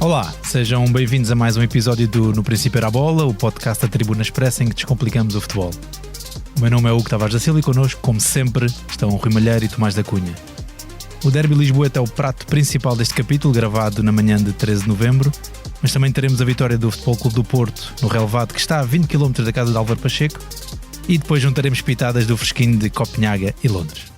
Olá, sejam bem-vindos a mais um episódio do No Princípio Era a Bola, o podcast da Tribuna Expressa em que descomplicamos o futebol. O meu nome é Hugo Tavares da Silva e connosco, como sempre, estão Rui Malheiro e Tomás da Cunha. O Derby Lisboeta é o prato principal deste capítulo, gravado na manhã de 13 de novembro, mas também teremos a vitória do Futebol Clube do Porto no relevado, que está a 20 km da casa de Álvaro Pacheco, e depois juntaremos pitadas do fresquinho de Copenhaga e Londres.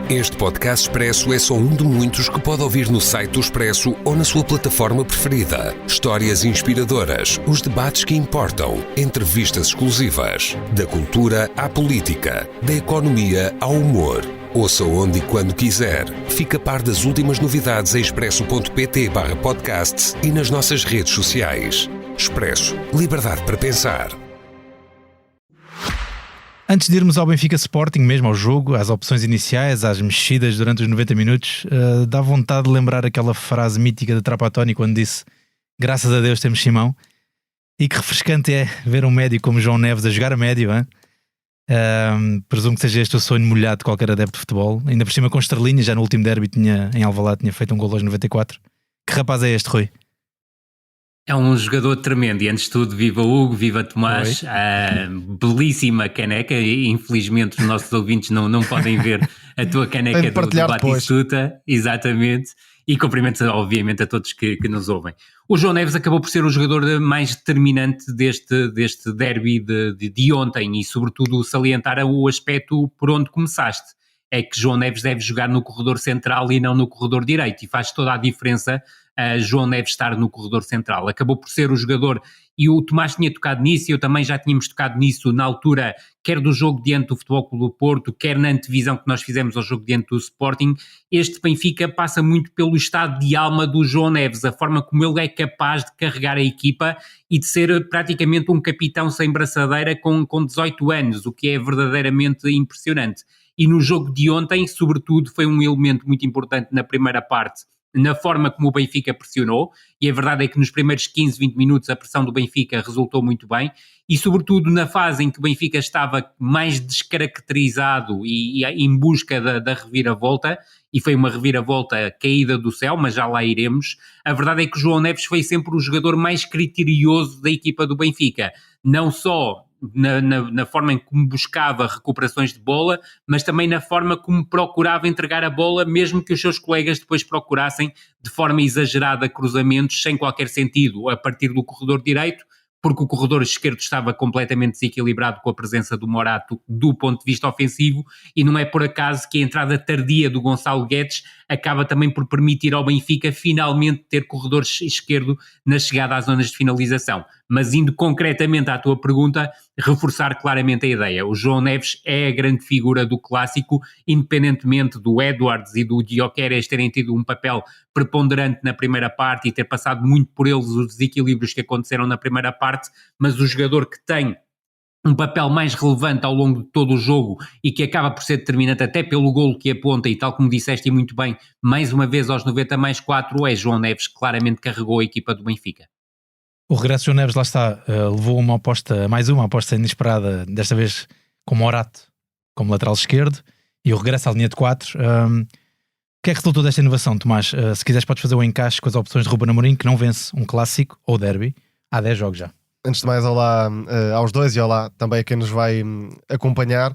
Este podcast Expresso é só um de muitos que pode ouvir no site do Expresso ou na sua plataforma preferida. Histórias inspiradoras, os debates que importam, entrevistas exclusivas. Da cultura à política, da economia ao humor. Ouça onde e quando quiser. Fica a par das últimas novidades em expresso.pt/podcasts e nas nossas redes sociais. Expresso. Liberdade para pensar. Antes de irmos ao Benfica Sporting, mesmo ao jogo, às opções iniciais, às mexidas durante os 90 minutos, dá vontade de lembrar aquela frase mítica de Trapattoni quando disse: graças a Deus temos Simão. E que refrescante é ver um médio como João Neves a jogar a médio, hein? Presumo que seja este o sonho molhado de qualquer adepto de futebol. Ainda por cima com estrelinha, já no último derby em Alvalade tinha feito um golo aos 94. Que rapaz é este, Rui? É um jogador tremendo e antes de tudo, viva Hugo, viva Tomás, belíssima caneca. Infelizmente os nossos ouvintes não podem ver a tua caneca do Batistuta, exatamente, e cumprimentos obviamente a todos que nos ouvem. O João Neves acabou por ser o jogador mais determinante deste derby de ontem e sobretudo salientar o aspecto por onde começaste, é que João Neves deve jogar no corredor central e não no corredor direito, e faz toda a diferença João Neves estar no corredor central. Acabou por ser o jogador, e o Tomás tinha tocado nisso, e eu também já tínhamos tocado nisso na altura, quer do jogo diante do Futebol Clube do Porto, quer na antevisão que nós fizemos ao jogo diante do Sporting. Este Benfica passa muito pelo estado de alma do João Neves, a forma como ele é capaz de carregar a equipa e de ser praticamente um capitão sem braçadeira com 18 anos, o que é verdadeiramente impressionante. E no jogo de ontem, sobretudo, foi um elemento muito importante na primeira parte, na forma como o Benfica pressionou, e a verdade é que nos primeiros 15, 20 minutos a pressão do Benfica resultou muito bem, e sobretudo na fase em que o Benfica estava mais descaracterizado e em busca da reviravolta, e foi uma reviravolta caída do céu, mas já lá iremos. A verdade é que o João Neves foi sempre o jogador mais criterioso da equipa do Benfica, não só na forma em como buscava recuperações de bola, mas também na forma como procurava entregar a bola, mesmo que os seus colegas depois procurassem de forma exagerada cruzamentos sem qualquer sentido a partir do corredor direito, porque o corredor esquerdo estava completamente desequilibrado com a presença do Morato do ponto de vista ofensivo, e não é por acaso que a entrada tardia do Gonçalo Guedes acaba também por permitir ao Benfica finalmente ter corredor esquerdo na chegada às zonas de finalização. Mas indo concretamente à tua pergunta, reforçar claramente a ideia. O João Neves é a grande figura do clássico, independentemente do Edwards e do Gyökeres terem tido um papel preponderante na primeira parte e ter passado muito por eles os desequilíbrios que aconteceram na primeira parte, mas o jogador que tem um papel mais relevante ao longo de todo o jogo e que acaba por ser determinante até pelo golo que aponta, e tal como disseste muito bem, mais uma vez aos 90+4, é João Neves, que claramente carregou a equipa do Benfica. O regresso de João Neves, lá está, levou mais uma aposta inesperada, desta vez com Morato como lateral esquerdo, e o regresso à linha de 4. O que é que resultou desta inovação, Tomás? Se quiseres podes fazer o encaixe com as opções de Ruben Amorim, que não vence um clássico ou derby há 10 jogos já. Antes de mais, olá aos dois e olá também a quem nos vai acompanhar.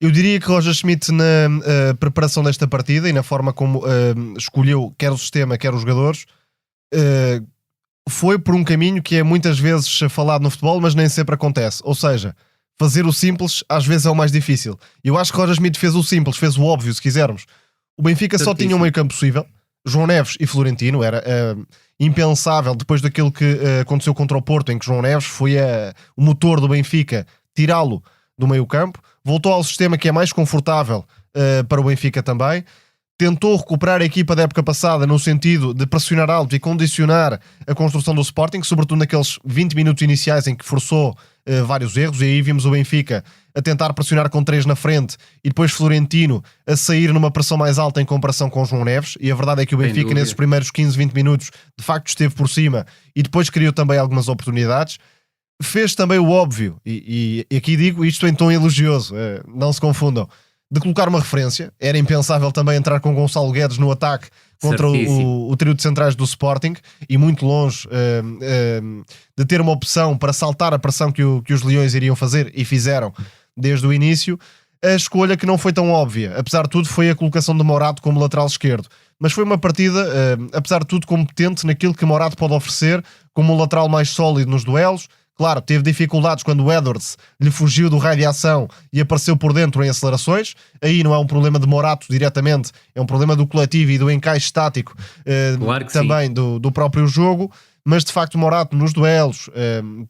Eu diria que Roger Schmidt, na preparação desta partida e na forma como escolheu quer o sistema, quer os jogadores, foi por um caminho que é muitas vezes falado no futebol, mas nem sempre acontece. Ou seja, fazer o simples às vezes é o mais difícil. Eu acho que Roger Schmidt fez o simples, fez o óbvio, se quisermos. O Benfica só tinha um meio campo possível, João Neves e Florentino. Era impensável, depois daquilo que aconteceu contra o Porto, em que João Neves foi o motor do Benfica, tirá-lo do meio campo. Voltou ao sistema que é mais confortável para o Benfica também. Tentou recuperar a equipa da época passada no sentido de pressionar alto e condicionar a construção do Sporting, sobretudo naqueles 20 minutos iniciais em que forçou vários erros, e aí vimos o Benfica a tentar pressionar com 3 na frente e depois Florentino a sair numa pressão mais alta em comparação com o João Neves, e a verdade é que o Benfica nesses primeiros 15, 20 minutos de facto esteve por cima e depois criou também algumas oportunidades. Fez também o óbvio, e aqui digo isto em tom elogioso, não se confundam, de colocar uma referência. Era impensável também entrar com Gonçalo Guedes no ataque contra o trio de centrais do Sporting, e muito longe de ter uma opção para saltar a pressão que os Leões iriam fazer, e fizeram desde o início. A escolha que não foi tão óbvia, apesar de tudo, foi a colocação de Morato como lateral esquerdo. Mas foi uma partida, apesar de tudo, competente naquilo que Morato pode oferecer, como um lateral mais sólido nos duelos. Claro, teve dificuldades quando o Edwards lhe fugiu do raio de ação e apareceu por dentro em acelerações. Aí não é um problema de Morato diretamente, é um problema do coletivo e do encaixe tático, claro também do próprio jogo. Mas de facto Morato nos duelos,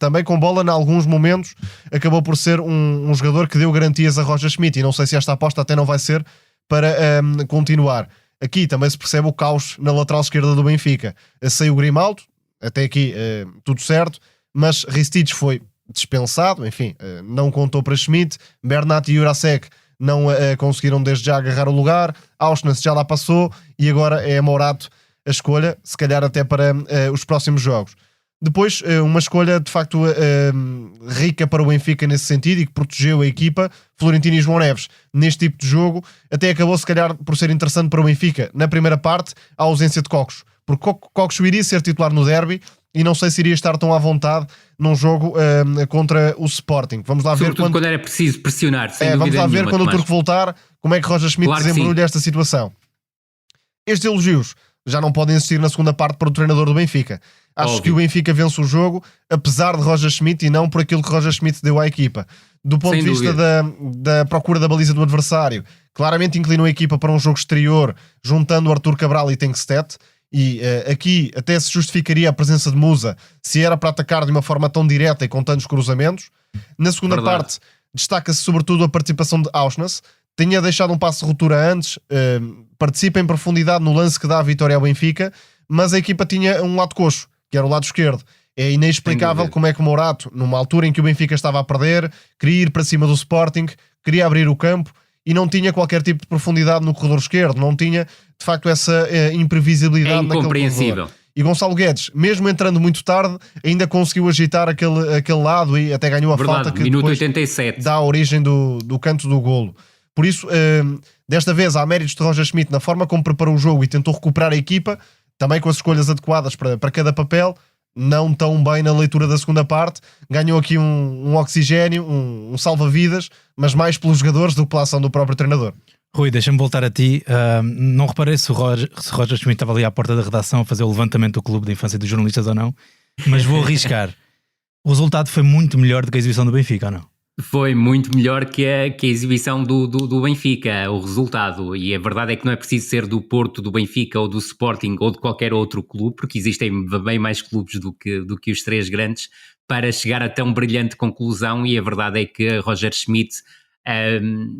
também com bola em alguns momentos, acabou por ser um jogador que deu garantias a Roger Schmidt, e não sei se esta aposta até não vai ser para continuar. Aqui também se percebe o caos na lateral esquerda do Benfica. Saiu o Grimaldo, até aqui tudo certo, mas Ristich foi dispensado, enfim, não contou para Schmidt. Bernat e Jurasek não conseguiram desde já agarrar o lugar. Auschwitz já lá passou, e agora é Morato a escolha, se calhar até para os próximos jogos. Depois, uma escolha de facto rica para o Benfica nesse sentido, e que protegeu a equipa, Florentino e João Neves. Neste tipo de jogo, até acabou se calhar por ser interessante para o Benfica, na primeira parte, a ausência de Cocos, porque Cocos iria ser titular no derby, e não sei se iria estar tão à vontade num jogo contra o Sporting. Vamos lá ver quando era preciso pressionar, sem vamos lá ver quando o Turco voltar, como é que Roger Schmidt desembrulha esta situação. Estes elogios já não podem existir na segunda parte para o treinador do Benfica. Acho que o Benfica vence o jogo, apesar de Roger Schmidt, e não por aquilo que Roger Schmidt deu à equipa. Do ponto de vista da procura da baliza do adversário, claramente inclinou a equipa para um jogo exterior, juntando Arthur Cabral e Tenkstedt, e aqui até se justificaria a presença de Musa se era para atacar de uma forma tão direta e com tantos cruzamentos. Na segunda parte, destaca-se sobretudo a participação de Auschwitz. Tinha deixado um passo de ruptura antes, participa em profundidade no lance que dá a vitória ao Benfica, mas a equipa tinha um lado coxo, que era o lado esquerdo. É inexplicável como é que Morato, numa altura em que o Benfica estava a perder, queria ir para cima do Sporting, queria abrir o campo, e não tinha qualquer tipo de profundidade no corredor esquerdo, não tinha de facto essa imprevisibilidade naquele corredor. E Gonçalo Guedes, mesmo entrando muito tarde, ainda conseguiu agitar aquele lado, e até ganhou a falta que minuto 87 dá a origem do canto do golo. Por isso, desta vez há méritos de Roger Schmidt na forma como preparou o jogo e tentou recuperar a equipa, também com as escolhas adequadas para cada papel. Não tão bem na leitura da segunda parte, ganhou aqui um oxigénio, um salva-vidas, mas mais pelos jogadores do que pela ação do próprio treinador. Rui, deixa-me voltar a ti. Não reparei se Roger Schmidt estava ali à porta da redação a fazer o levantamento do clube de infância dos jornalistas ou não, mas vou arriscar. O resultado foi muito melhor do que a exibição do Benfica, ou não? Foi muito melhor que a exibição do Benfica, o resultado, e a verdade é que não é preciso ser do Porto, do Benfica ou do Sporting ou de qualquer outro clube, porque existem bem mais clubes do que os três grandes para chegar a tão brilhante conclusão. E a verdade é que Roger Schmidt,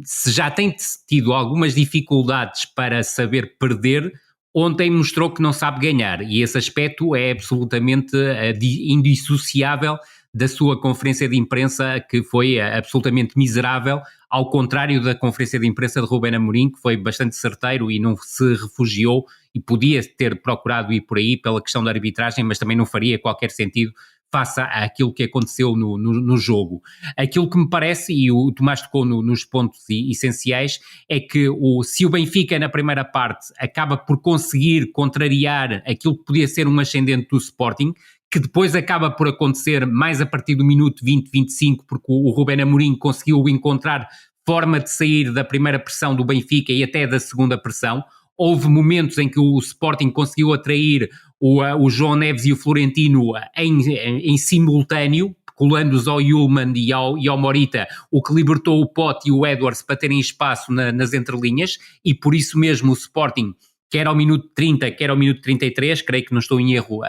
se já tem tido algumas dificuldades para saber perder, ontem mostrou que não sabe ganhar, e esse aspecto é absolutamente indissociável da sua conferência de imprensa, que foi absolutamente miserável, ao contrário da conferência de imprensa de Ruben Amorim, que foi bastante certeiro e não se refugiou, e podia ter procurado ir por aí pela questão da arbitragem, mas também não faria qualquer sentido face àquilo que aconteceu no jogo. Aquilo que me parece, e o Tomás tocou nos pontos essenciais, é que se o Benfica na primeira parte acaba por conseguir contrariar aquilo que podia ser um ascendente do Sporting, que depois acaba por acontecer mais a partir do minuto 20-25, porque o Ruben Amorim conseguiu encontrar forma de sair da primeira pressão do Benfica e até da segunda pressão. Houve momentos em que o Sporting conseguiu atrair o João Neves e o Florentino em simultâneo, colando-os ao Yulman e ao Morita, o que libertou o Pote e o Edwards para terem espaço nas entrelinhas, e por isso mesmo o Sporting, quer ao minuto 30, quer ao minuto 33, creio que não estou em erro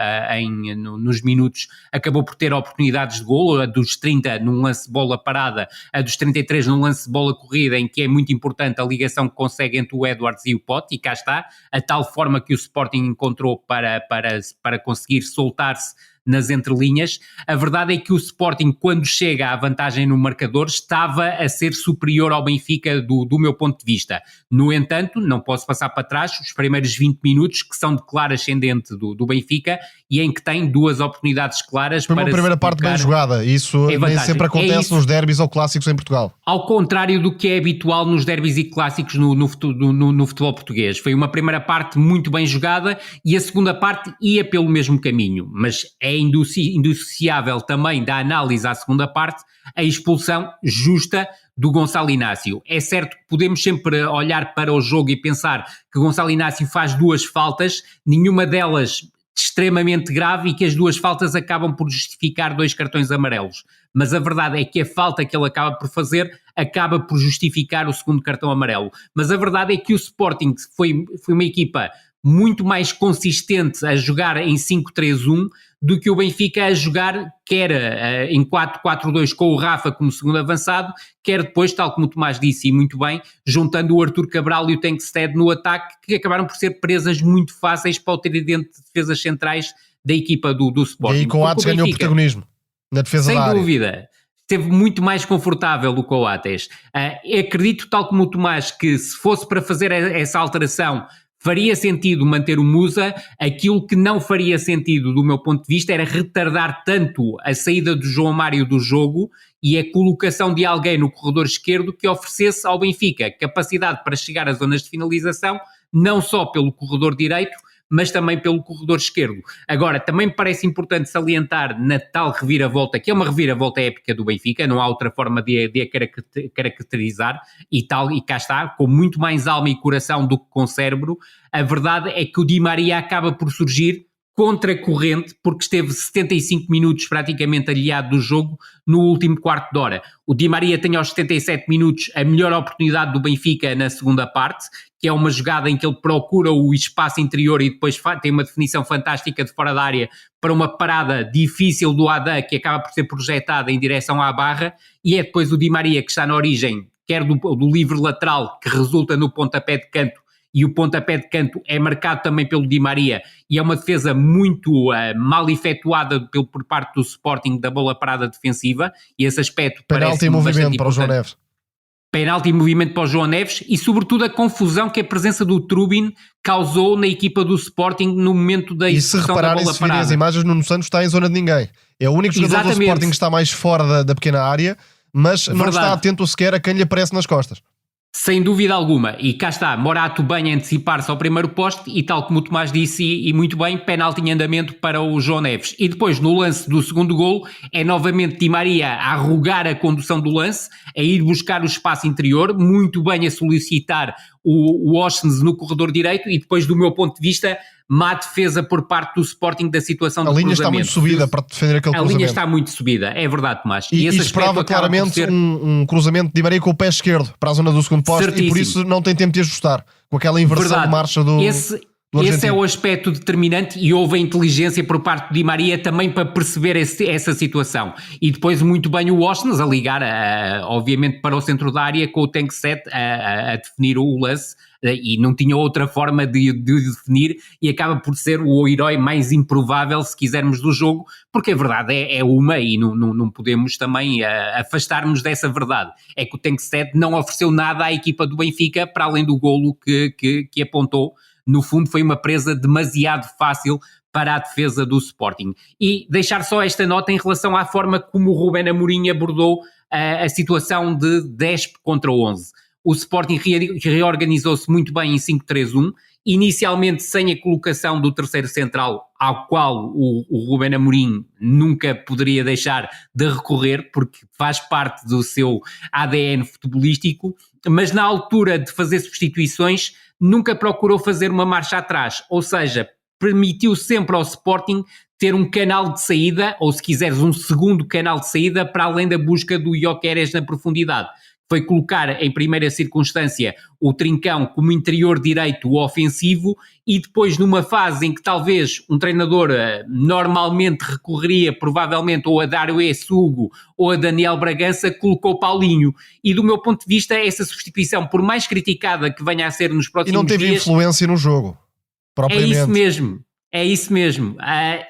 nos minutos, acabou por ter oportunidades de golo, a dos 30 num lance de bola parada, a dos 33 num lance de bola corrida, em que é muito importante a ligação que consegue entre o Edwards e o Pote, e cá está, a tal forma que o Sporting encontrou para conseguir soltar-se nas entrelinhas. A verdade é que o Sporting, quando chega à vantagem no marcador, estava a ser superior ao Benfica do meu ponto de vista. No entanto, não posso passar para trás os primeiros 20 minutos, que são de claro ascendente do Benfica, e em que tem 2 oportunidades claras. Foi uma primeira parte bem jogada, isso nem sempre acontece nos derbys ou clássicos em Portugal. Ao contrário do que é habitual nos derbys e clássicos no futebol português. Foi uma primeira parte muito bem jogada e a segunda parte ia pelo mesmo caminho, mas é indissociável também da análise à segunda parte a expulsão justa do Gonçalo Inácio. É certo que podemos sempre olhar para o jogo e pensar que Gonçalo Inácio faz 2 faltas, nenhuma delas extremamente grave, e que as 2 faltas acabam por justificar 2 cartões amarelos. Mas a verdade é que a falta que ele acaba por fazer acaba por justificar o segundo cartão amarelo. Mas a verdade é que o Sporting foi uma equipa muito mais consistente a jogar em 5-3-1 do que o Benfica a jogar quer em 4-4-2 com o Rafa como segundo avançado, quer depois, tal como o Tomás disse e muito bem, juntando o Arthur Cabral e o Tankstead no ataque, que acabaram por ser presas muito fáceis para o tridente de defesas centrais da equipa do Sporting. E aí Coates ganhou protagonismo na defesa da área. Sem dúvida. Esteve muito mais confortável o Coates. Acredito, tal como o Tomás, que se fosse para fazer essa alteração faria sentido manter o Musa. Aquilo que não faria sentido, do meu ponto de vista, era retardar tanto a saída do João Mário do jogo e a colocação de alguém no corredor esquerdo que oferecesse ao Benfica capacidade para chegar às zonas de finalização, não só pelo corredor direito, mas também pelo corredor esquerdo. Agora, também me parece importante salientar na tal reviravolta, que é uma reviravolta épica do Benfica, não há outra forma de a caracterizar, e cá está, com muito mais alma e coração do que com cérebro. A verdade é que o Di Maria acaba por surgir contra-corrente, porque esteve 75 minutos praticamente aliado do jogo no último quarto de hora. O Di Maria tem aos 77 minutos a melhor oportunidade do Benfica na segunda parte, que é uma jogada em que ele procura o espaço interior e depois tem uma definição fantástica de fora da área para uma parada difícil do Adam, que acaba por ser projetada em direção à barra, e é depois o Di Maria que está na origem, quer do livre lateral, que resulta no pontapé de canto, e o pontapé de canto é marcado também pelo Di Maria, e é uma defesa muito mal efetuada por parte do Sporting da bola parada defensiva, e esse aspecto penalti em movimento para o João Neves. Penalti em movimento para o João Neves, e sobretudo a confusão que a presença do Trubin causou na equipa do Sporting no momento da execução da bola parada. E se repararem, se virem as imagens, Nuno Santos está em zona de ninguém. É o único jogador do Sporting que está mais fora da pequena área, mas não está atento sequer a quem lhe aparece nas costas. Sem dúvida alguma, e cá está, Morato bem a antecipar-se ao primeiro poste, e tal como o Tomás disse, e muito bem, penalti em andamento para o João Neves. E depois, no lance do segundo golo, é novamente Di Maria a arrogar a condução do lance, a ir buscar o espaço interior, muito bem a solicitar o Oshens no corredor direito, e depois, do meu ponto de vista, má defesa por parte do Sporting da situação de cruzamento. A linha está muito subida para defender aquele cruzamento. A linha está muito subida, é verdade, Tomás. E esperava claramente um cruzamento de Di Maria com o pé esquerdo para a zona do segundo poste, e por isso não tem tempo de ajustar, com aquela inversão de marcha do Esse é o aspecto determinante, e houve a inteligência por parte de Di Maria também para perceber essa situação. E depois muito bem o Oshens a ligar, obviamente, para o centro da área com o Tankstead a definir o lance, e não tinha outra forma de definir, e acaba por ser o herói mais improvável, se quisermos, do jogo, porque a verdade é uma, e não podemos também afastar-nos dessa verdade. É que o Tankstead não ofereceu nada à equipa do Benfica, para além do golo que apontou. No fundo, foi uma presa demasiado fácil para a defesa do Sporting. E deixar só esta nota em relação à forma como o Ruben Amorim abordou a situação de 10 contra 11. O Sporting reorganizou-se muito bem em 5-3-1, inicialmente sem a colocação do terceiro central, ao qual o Ruben Amorim nunca poderia deixar de recorrer, porque faz parte do seu ADN futebolístico, mas na altura de fazer substituições nunca procurou fazer uma marcha atrás, ou seja, permitiu sempre ao Sporting ter um canal de saída, ou se quiseres um segundo canal de saída, para além da busca do Gyökeres na profundidade. Foi colocar em primeira circunstância o Trincão como interior direito ofensivo, e depois, numa fase em que talvez um treinador normalmente recorreria provavelmente ou a Dário Sugo ou a Daniel Bragança, colocou Paulinho. E do meu ponto de vista, essa substituição, por mais criticada que venha a ser nos próximos dias... E não teve influência no jogo, propriamente. É isso mesmo. É isso mesmo.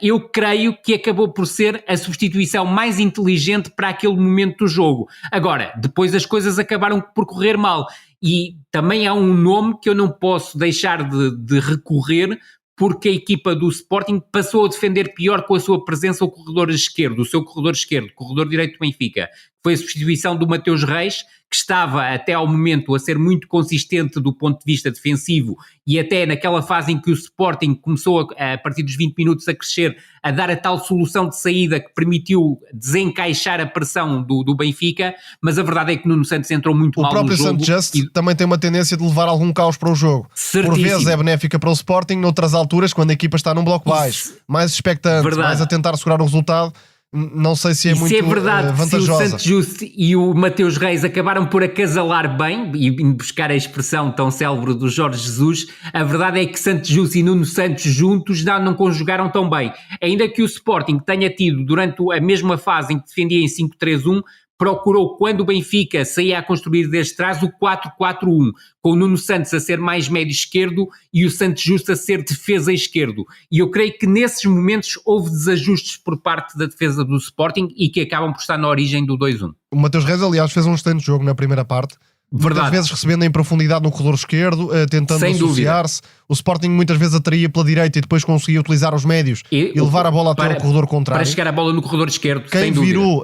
Eu creio que acabou por ser a substituição mais inteligente para aquele momento do jogo. Agora, depois as coisas acabaram por correr mal. E também há um nome que eu não posso deixar de recorrer, porque a equipa do Sporting passou a defender pior com a sua presença ao corredor esquerdo, o seu corredor esquerdo, o corredor direito do Benfica. Foi a substituição do Mateus Reis, que estava até ao momento a ser muito consistente do ponto de vista defensivo e até naquela fase em que o Sporting começou a partir dos 20 minutos a crescer, a dar a tal solução de saída que permitiu desencaixar a pressão do Benfica, mas a verdade é que Nuno Santos entrou muito mal no jogo. O próprio Santos também tem uma tendência de levar algum caos para o jogo. Certíssimo. Por vezes é benéfica para o Sporting, noutras alturas, quando a equipa está num bloco baixo, mais expectante, mais a tentar segurar o resultado, não sei se é muito vantajosa. Se o Santos Justo e o Mateus Reis acabaram por acasalar bem e buscar a expressão tão célebre do Jorge Jesus, a verdade é que Santos Justo e Nuno Santos juntos não conjugaram tão bem. Ainda que o Sporting tenha tido, durante a mesma fase em que defendia em 5-3-1, procurou, quando o Benfica saía a construir desde trás, o 4-4-1, com o Nuno Santos a ser mais médio esquerdo e o Santos Justo a ser defesa esquerdo. E eu creio que nesses momentos houve desajustes por parte da defesa do Sporting e que acabam por estar na origem do 2-1. O Mateus Reis, aliás, fez um excelente jogo na primeira parte. Muitas vezes recebendo em profundidade no corredor esquerdo, tentando associar-se. O Sporting muitas vezes atraía pela direita e depois conseguia utilizar os médios e levar a bola até o corredor contrário. Para chegar a bola no corredor esquerdo. Quem virou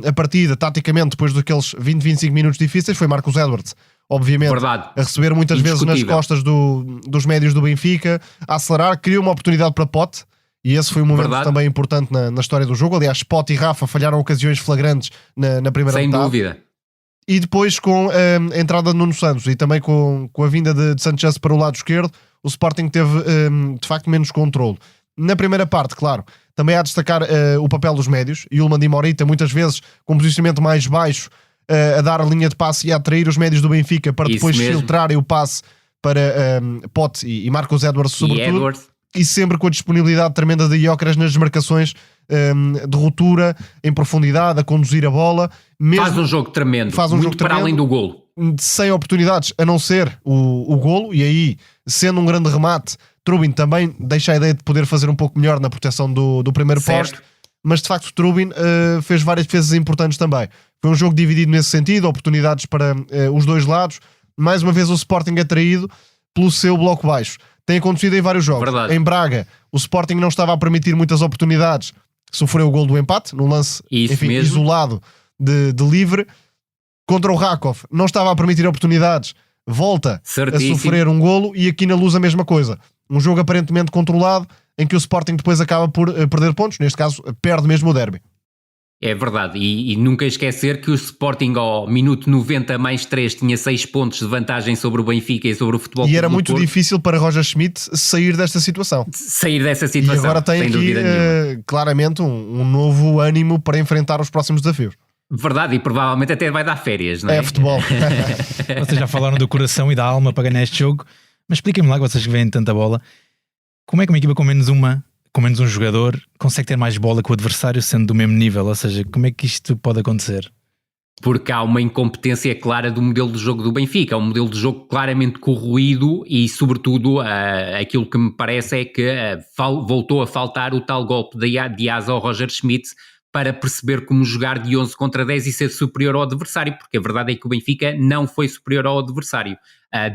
a partida taticamente depois daqueles 20-25 minutos difíceis foi Marcos Edwards. Obviamente, a receber muitas vezes nas costas dos médios do Benfica, a acelerar, criou uma oportunidade para Pote. E esse foi um momento também importante na história do jogo. Aliás, Pote e Rafa falharam ocasiões flagrantes na primeira metade. Sem dúvida. E depois com a entrada de Nuno Santos e também com a vinda de Sanchez para o lado esquerdo, o Sporting teve de facto menos controle. Na primeira parte, claro, também há de destacar o papel dos médios. Yulman e Morita, muitas vezes com um posicionamento mais baixo, a dar a linha de passe e a atrair os médios do Benfica para depois filtrarem o passe para Pote e Marcos Edwards, sobretudo. E sempre com a disponibilidade tremenda de Gyökeres nas desmarcações de ruptura, em profundidade, a conduzir a bola. Faz um jogo tremendo, muito para além do golo. Sem oportunidades, a não ser o golo, e aí, sendo um grande remate, Trubin também deixa a ideia de poder fazer um pouco melhor na proteção do primeiro posto, mas de facto Trubin fez várias defesas importantes também. Foi um jogo dividido nesse sentido, oportunidades para os dois lados. Mais uma vez o Sporting atraído pelo seu bloco baixo. Tem acontecido em vários jogos. Verdade. Em Braga, o Sporting não estava a permitir muitas oportunidades. Sofreu o gol do empate, num lance isolado de livre. Contra o Rakov, não estava a permitir oportunidades. Volta a sofrer um golo. E aqui na Luz a mesma coisa. Um jogo aparentemente controlado, em que o Sporting depois acaba por perder pontos. Neste caso, perde mesmo o derby. É verdade, e nunca esquecer que o Sporting ao minuto 90 mais 3 tinha 6 pontos de vantagem sobre o Benfica e sobre o Futebol Clube do Porto. E era muito difícil para Roger Schmidt sair desta situação. E agora tem aqui claramente um novo ânimo para enfrentar os próximos desafios. Verdade, e provavelmente até vai dar férias, não é? É futebol. Vocês já falaram do coração e da alma para ganhar este jogo, mas expliquem-me lá, vocês que veem tanta bola, como é que uma equipa com menos um jogador consegue ter mais bola que o adversário sendo do mesmo nível? Ou seja, como é que isto pode acontecer? Porque há uma incompetência clara do modelo de jogo do Benfica, um modelo de jogo claramente corroído e, sobretudo, aquilo que me parece é que voltou a faltar o tal golpe de asa ao Roger Schmidt para perceber como jogar de 11 contra 10 e ser superior ao adversário, porque a verdade é que o Benfica não foi superior ao adversário.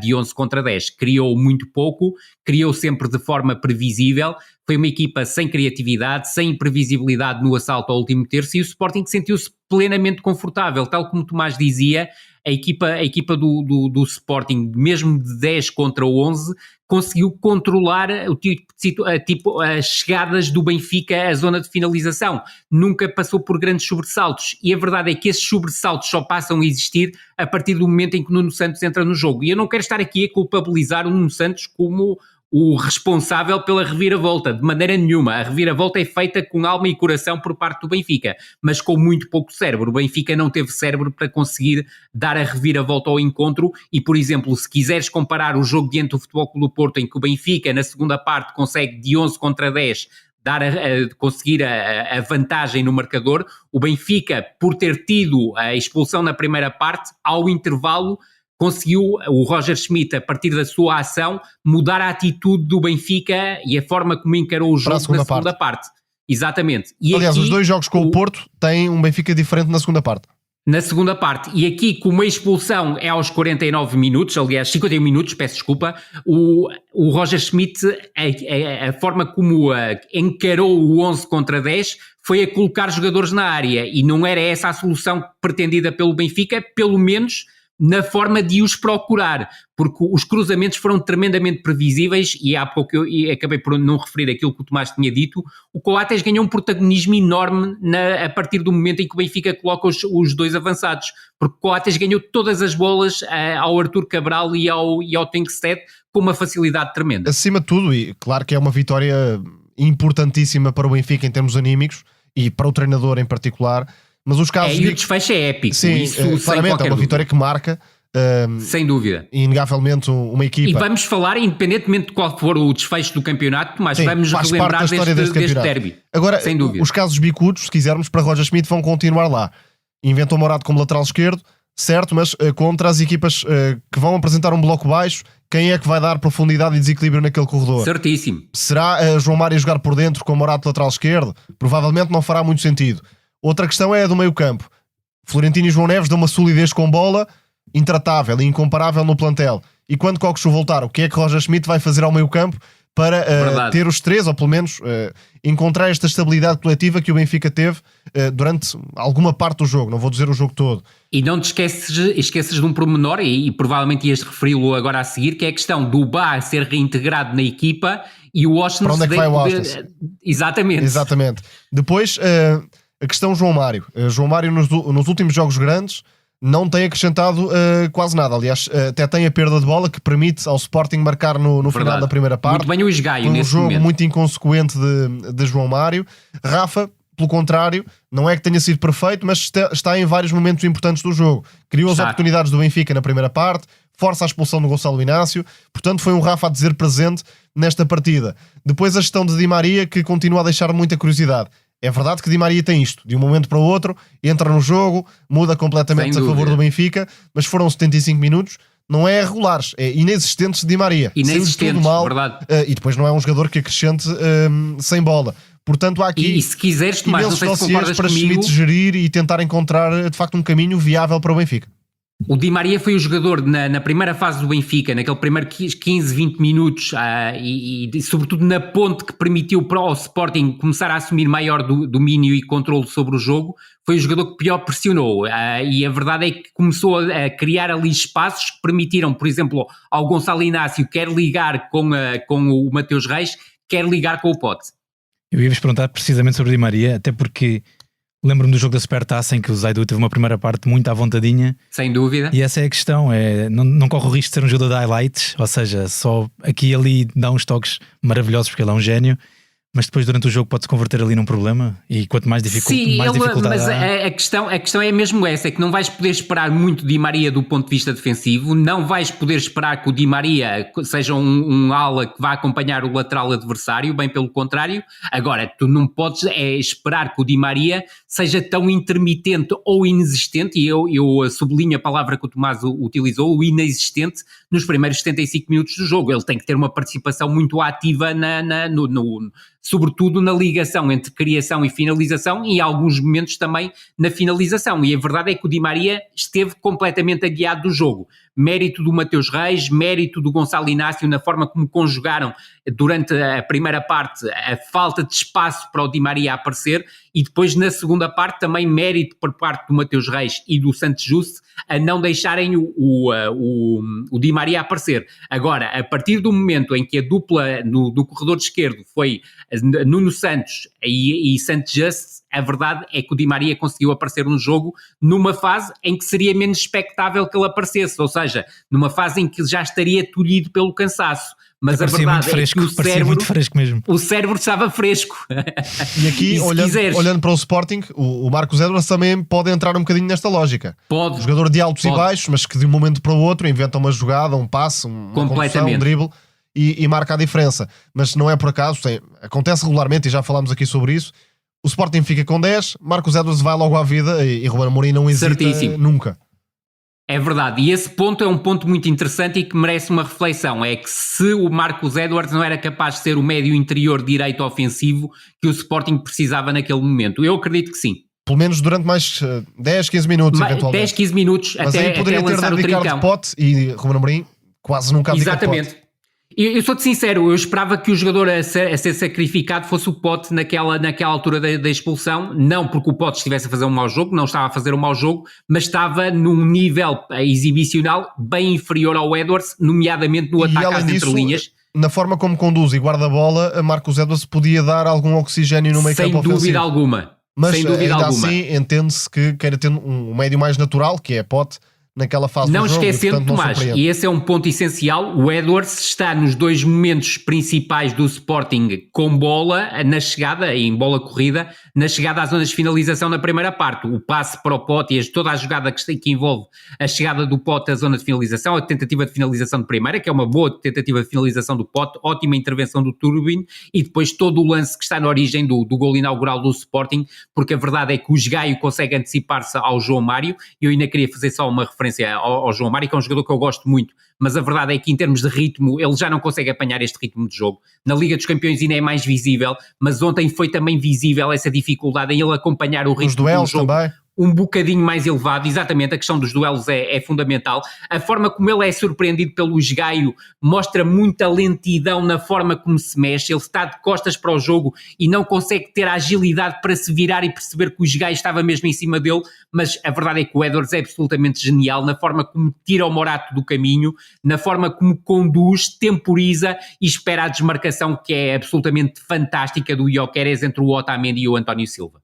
De 11 contra 10, criou muito pouco, criou sempre de forma previsível, foi uma equipa sem criatividade, sem imprevisibilidade no assalto ao último terço, e o Sporting sentiu-se plenamente confortável, tal como o Tomás dizia. A equipa do Sporting, mesmo de 10 contra 11, conseguiu controlar as chegadas do Benfica à zona de finalização. Nunca passou por grandes sobressaltos. E a verdade é que esses sobressaltos só passam a existir a partir do momento em que Nuno Santos entra no jogo. E eu não quero estar aqui a culpabilizar o Nuno Santos como o responsável pela reviravolta, de maneira nenhuma. A reviravolta é feita com alma e coração por parte do Benfica, mas com muito pouco cérebro. O Benfica não teve cérebro para conseguir dar a reviravolta ao encontro e, por exemplo, se quiseres comparar o jogo diante do Futebol Clube do Porto, em que o Benfica, na segunda parte, consegue de 11 contra 10 conseguir a vantagem no marcador, o Benfica, por ter tido a expulsão na primeira parte, ao intervalo, conseguiu o Roger Schmidt, a partir da sua ação, mudar a atitude do Benfica e a forma como encarou o jogo na segunda parte. Exatamente. E aliás, aqui, os 2 jogos com o Porto têm um Benfica diferente na segunda parte. Na segunda parte, e aqui como a expulsão é aos 49 minutos, aliás 51 minutos, peço desculpa, o Roger Schmidt, a forma como encarou o 11 contra 10 foi a colocar jogadores na área, e não era essa a solução pretendida pelo Benfica, pelo menos na forma de os procurar, porque os cruzamentos foram tremendamente previsíveis, e há pouco eu acabei por não referir aquilo que o Tomás tinha dito. O Coates ganhou um protagonismo enorme a partir do momento em que o Benfica coloca os 2 avançados, porque o Coates ganhou todas as bolas ao Arthur Cabral e ao Tengsted com uma facilidade tremenda. Acima de tudo, e claro que é uma vitória importantíssima para o Benfica em termos anímicos, e para o treinador em particular, mas os casos... E o desfecho é épico. Sim, isso, claramente, é uma vitória que marca... sem dúvida. Inegavelmente uma equipa. E vamos falar, independentemente de qual for o desfecho do campeonato, mas vamos relembrar deste derby. Agora, sem dúvida. Os casos bicudos, se quisermos, para Roger Schmidt vão continuar lá. Inventou Morato como lateral esquerdo, certo, mas contra as equipas que vão apresentar um bloco baixo, quem é que vai dar profundidade e desequilíbrio naquele corredor? Certíssimo. Será João Mário jogar por dentro com Morato lateral esquerdo? Provavelmente não fará muito sentido. Outra questão é a do meio campo. Florentino e João Neves dão uma solidez com bola intratável e incomparável no plantel. E quando Cockchu voltar, o que é que Roger Schmidt vai fazer ao meio campo para ter os 3, ou pelo menos encontrar esta estabilidade coletiva que o Benfica teve durante alguma parte do jogo, não vou dizer o jogo todo. E não te esqueces de um pormenor, e provavelmente ias referi-lo agora a seguir, que é a questão do Bá ser reintegrado na equipa e o Washington... Para onde é que vai o Washington? Exatamente. Depois, a questão João Mário. João Mário nos últimos jogos grandes não tem acrescentado quase nada. Aliás, até tem a perda de bola que permite ao Sporting marcar no final da primeira parte. Muito bem o esgaio nesse jogo momento. Muito inconsequente de João Mário. Rafa, pelo contrário, não é que tenha sido perfeito, mas está em vários momentos importantes do jogo. Criou as oportunidades do Benfica na primeira parte, força a expulsão do Gonçalo Inácio, portanto foi um Rafa a dizer presente nesta partida. Depois a gestão de Di Maria, que continua a deixar muita curiosidade. É verdade que Di Maria tem isto, de um momento para o outro, entra no jogo, muda completamente a favor do Benfica, mas foram 75 minutos, não é regulares, é inexistentes de Di Maria. Inexistentes, tudo mal, verdade. E depois não é um jogador que acrescente sem bola. Portanto, há aqui e se quiseres, Tomás, não sei se concordas para comigo, Schmidt gerir e tentar encontrar, de facto, um caminho viável para o Benfica. O Di Maria foi o jogador na primeira fase do Benfica, naquele primeiro 15, 20 minutos, e sobretudo na ponte que permitiu para o Sporting começar a assumir maior domínio e controle sobre o jogo, foi o jogador que pior pressionou, e a verdade é que começou a criar ali espaços que permitiram, por exemplo, ao Gonçalo Inácio quer ligar com o Mateus Reis, quer ligar com o Pote. Eu ia-vos perguntar precisamente sobre Di Maria, até porque lembro-me do jogo da Supertaça em que o Zaidu teve uma primeira parte muito à vontadinha. Sem dúvida. E essa é a questão, não corre o risco de ser um jogador de highlights, ou seja, só aqui e ali dá uns toques maravilhosos porque ele é um gênio, mas depois durante o jogo pode-se converter ali num problema e quanto mais dificuldade mas a questão é mesmo essa, é que não vais poder esperar muito Di Maria do ponto de vista defensivo, não vais poder esperar que o Di Maria seja um ala que vá acompanhar o lateral adversário, bem pelo contrário. Agora, tu não podes esperar que o Di Maria seja tão intermitente ou inexistente, e eu sublinho a palavra que o Tomás utilizou, o inexistente, nos primeiros 75 minutos do jogo. Ele tem que ter uma participação muito ativa sobretudo na ligação entre criação e finalização, e em alguns momentos também na finalização, e a verdade é que o Di Maria esteve completamente aguiado do jogo. Mérito do Mateus Reis, mérito do Gonçalo Inácio na forma como conjugaram durante a primeira parte a falta de espaço para o Di Maria aparecer, e depois na segunda parte também mérito por parte do Mateus Reis e do Santos Juste a não deixarem o Di Maria aparecer. Agora, a partir do momento em que a dupla do corredor esquerdo foi Nuno Santos e Santos Juste, a verdade é que o Di Maria conseguiu aparecer no jogo numa fase em que seria menos expectável que ele aparecesse, ou seja, numa fase em que já estaria tolhido pelo cansaço. Mas a verdade é que o cérebro estava fresco. E aqui, olhando para o Sporting, o Marcos Edwards também pode entrar um bocadinho nesta lógica. Pode. Jogador de altos e baixos, mas que de um momento para o outro inventa uma jogada, um passe, uma condução, um drible e marca a diferença. Mas não é por acaso, acontece regularmente e já falámos aqui sobre isso. O Sporting fica com 10, Marcos Edwards vai logo à vida e Ruben Amorim não hesita nunca. É verdade, e esse ponto é um ponto muito interessante e que merece uma reflexão, é que se o Marcos Edwards não era capaz de ser o médio interior direito ofensivo que o Sporting precisava naquele momento, eu acredito que sim. Pelo menos durante mais 10, 15 minutos, eventualmente. 10, 15 minutos, mas até, aí poderia até lançar ter o trincão. Ricardo Pote e Ruben Amorim quase nunca abdica de Pote. Exatamente. Eu sou-te sincero, eu esperava que o jogador a ser sacrificado fosse o Pote naquela altura da expulsão, não porque o Pote estivesse a fazer um mau jogo, não estava a fazer um mau jogo, mas estava num nível exibicional bem inferior ao Edwards, nomeadamente no ataque às entrelinhas. Na forma como conduz e guarda a bola, a Marcos Edwards podia dar algum oxigênio no meio campo ofensivo. Sem dúvida alguma. Mas sem dúvida ainda alguma. assim entende-se que queira ter um médio mais natural, que é Pote, naquela fase não do jogo. Esquecendo, Tomás, e esse é um ponto essencial, o Edwards está nos dois momentos principais do Sporting com bola, na chegada, em bola corrida, na chegada às zonas de finalização na primeira parte. O passe para o Pote e toda a jogada que envolve a chegada do Pote à zona de finalização, a tentativa de finalização de primeira, que é uma boa tentativa de finalização do Pote, ótima intervenção do Turbin, e depois todo o lance que está na origem do golo inaugural do Sporting, porque a verdade é que o Gaio consegue antecipar-se ao João Mário, e eu ainda queria fazer só uma referência ao João Mário, que é um jogador que eu gosto muito, mas a verdade é que em termos de ritmo, ele já não consegue apanhar este ritmo de jogo. Na Liga dos Campeões ainda é mais visível, mas ontem foi também visível essa dificuldade em ele acompanhar o ritmo do jogo. Os duelos também. Um bocadinho mais elevado, exatamente, a questão dos duelos é fundamental. A forma como ele é surpreendido pelo Gaio mostra muita lentidão na forma como se mexe, ele está de costas para o jogo e não consegue ter a agilidade para se virar e perceber que o Gaio estava mesmo em cima dele, mas a verdade é que o Edwards é absolutamente genial na forma como tira o Morato do caminho, na forma como conduz, temporiza e espera a desmarcação que é absolutamente fantástica do Gyökeres entre o Otamendi e o António Silva.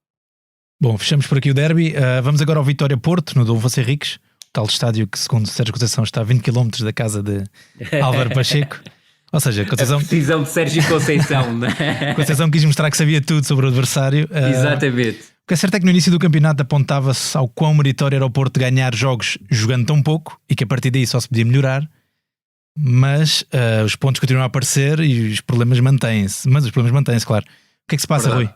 Bom, fechamos por aqui o derby. Vamos agora ao Vitória Porto, no Dom Henriques, tal estádio que, segundo Sérgio Conceição, está a 20 km da casa de Álvaro Pacheco. Ou seja, Conceição... A precisão de Sérgio Conceição, não é? Conceição quis mostrar que sabia tudo sobre o adversário. Exatamente. O que é certo é que no início do campeonato apontava-se ao quão meritório era o Porto ganhar jogos jogando tão pouco e que a partir daí só se podia melhorar, mas os pontos continuam a aparecer e os problemas mantêm-se. Mas os problemas mantêm-se, claro. O que é que se passa, Rui?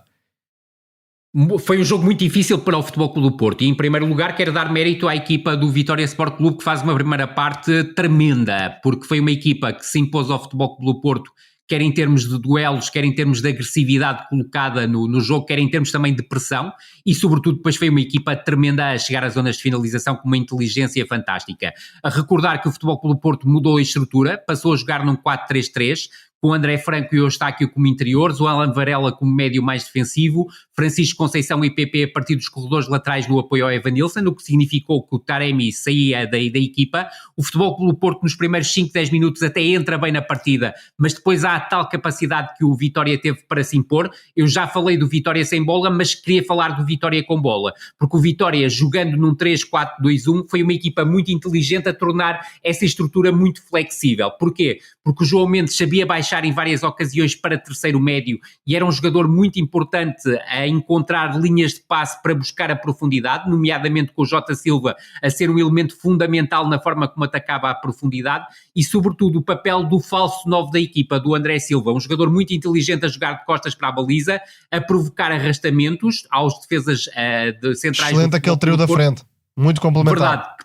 Foi um jogo muito difícil para o Futebol Clube do Porto e, em primeiro lugar, quero dar mérito à equipa do Vitória Sport Clube, que faz uma primeira parte tremenda, porque foi uma equipa que se impôs ao Futebol Clube do Porto, quer em termos de duelos, quer em termos de agressividade colocada no jogo, quer em termos também de pressão, e sobretudo depois foi uma equipa tremenda a chegar às zonas de finalização com uma inteligência fantástica. A recordar que o Futebol Clube do Porto mudou a estrutura, passou a jogar num 4-3-3, com André Franco e Eustáquio como interiores, o Alan Varela como médio mais defensivo, Francisco Conceição e PP a partir dos corredores laterais no apoio ao Evanilson, o que significou que o Taremi saía da equipa. O Futebol Clube do Porto nos primeiros 5-10 minutos até entra bem na partida, mas depois há a tal capacidade que o Vitória teve para se impor. Eu já falei do Vitória sem bola, mas queria falar do Vitória com bola, porque o Vitória, jogando num 3-4-2-1, foi uma equipa muito inteligente a tornar essa estrutura muito flexível. Porquê? Porque o João Mendes sabia baixar em várias ocasiões para terceiro médio e era um jogador muito importante a encontrar linhas de passe para buscar a profundidade, nomeadamente com o Jota Silva a ser um elemento fundamental na forma como atacava a profundidade e sobretudo o papel do falso 9 da equipa, do André Silva, um jogador muito inteligente a jogar de costas para a baliza, a provocar arrastamentos aos defesas centrais. Excelente aquele trio da frente, muito complementar. Verdade.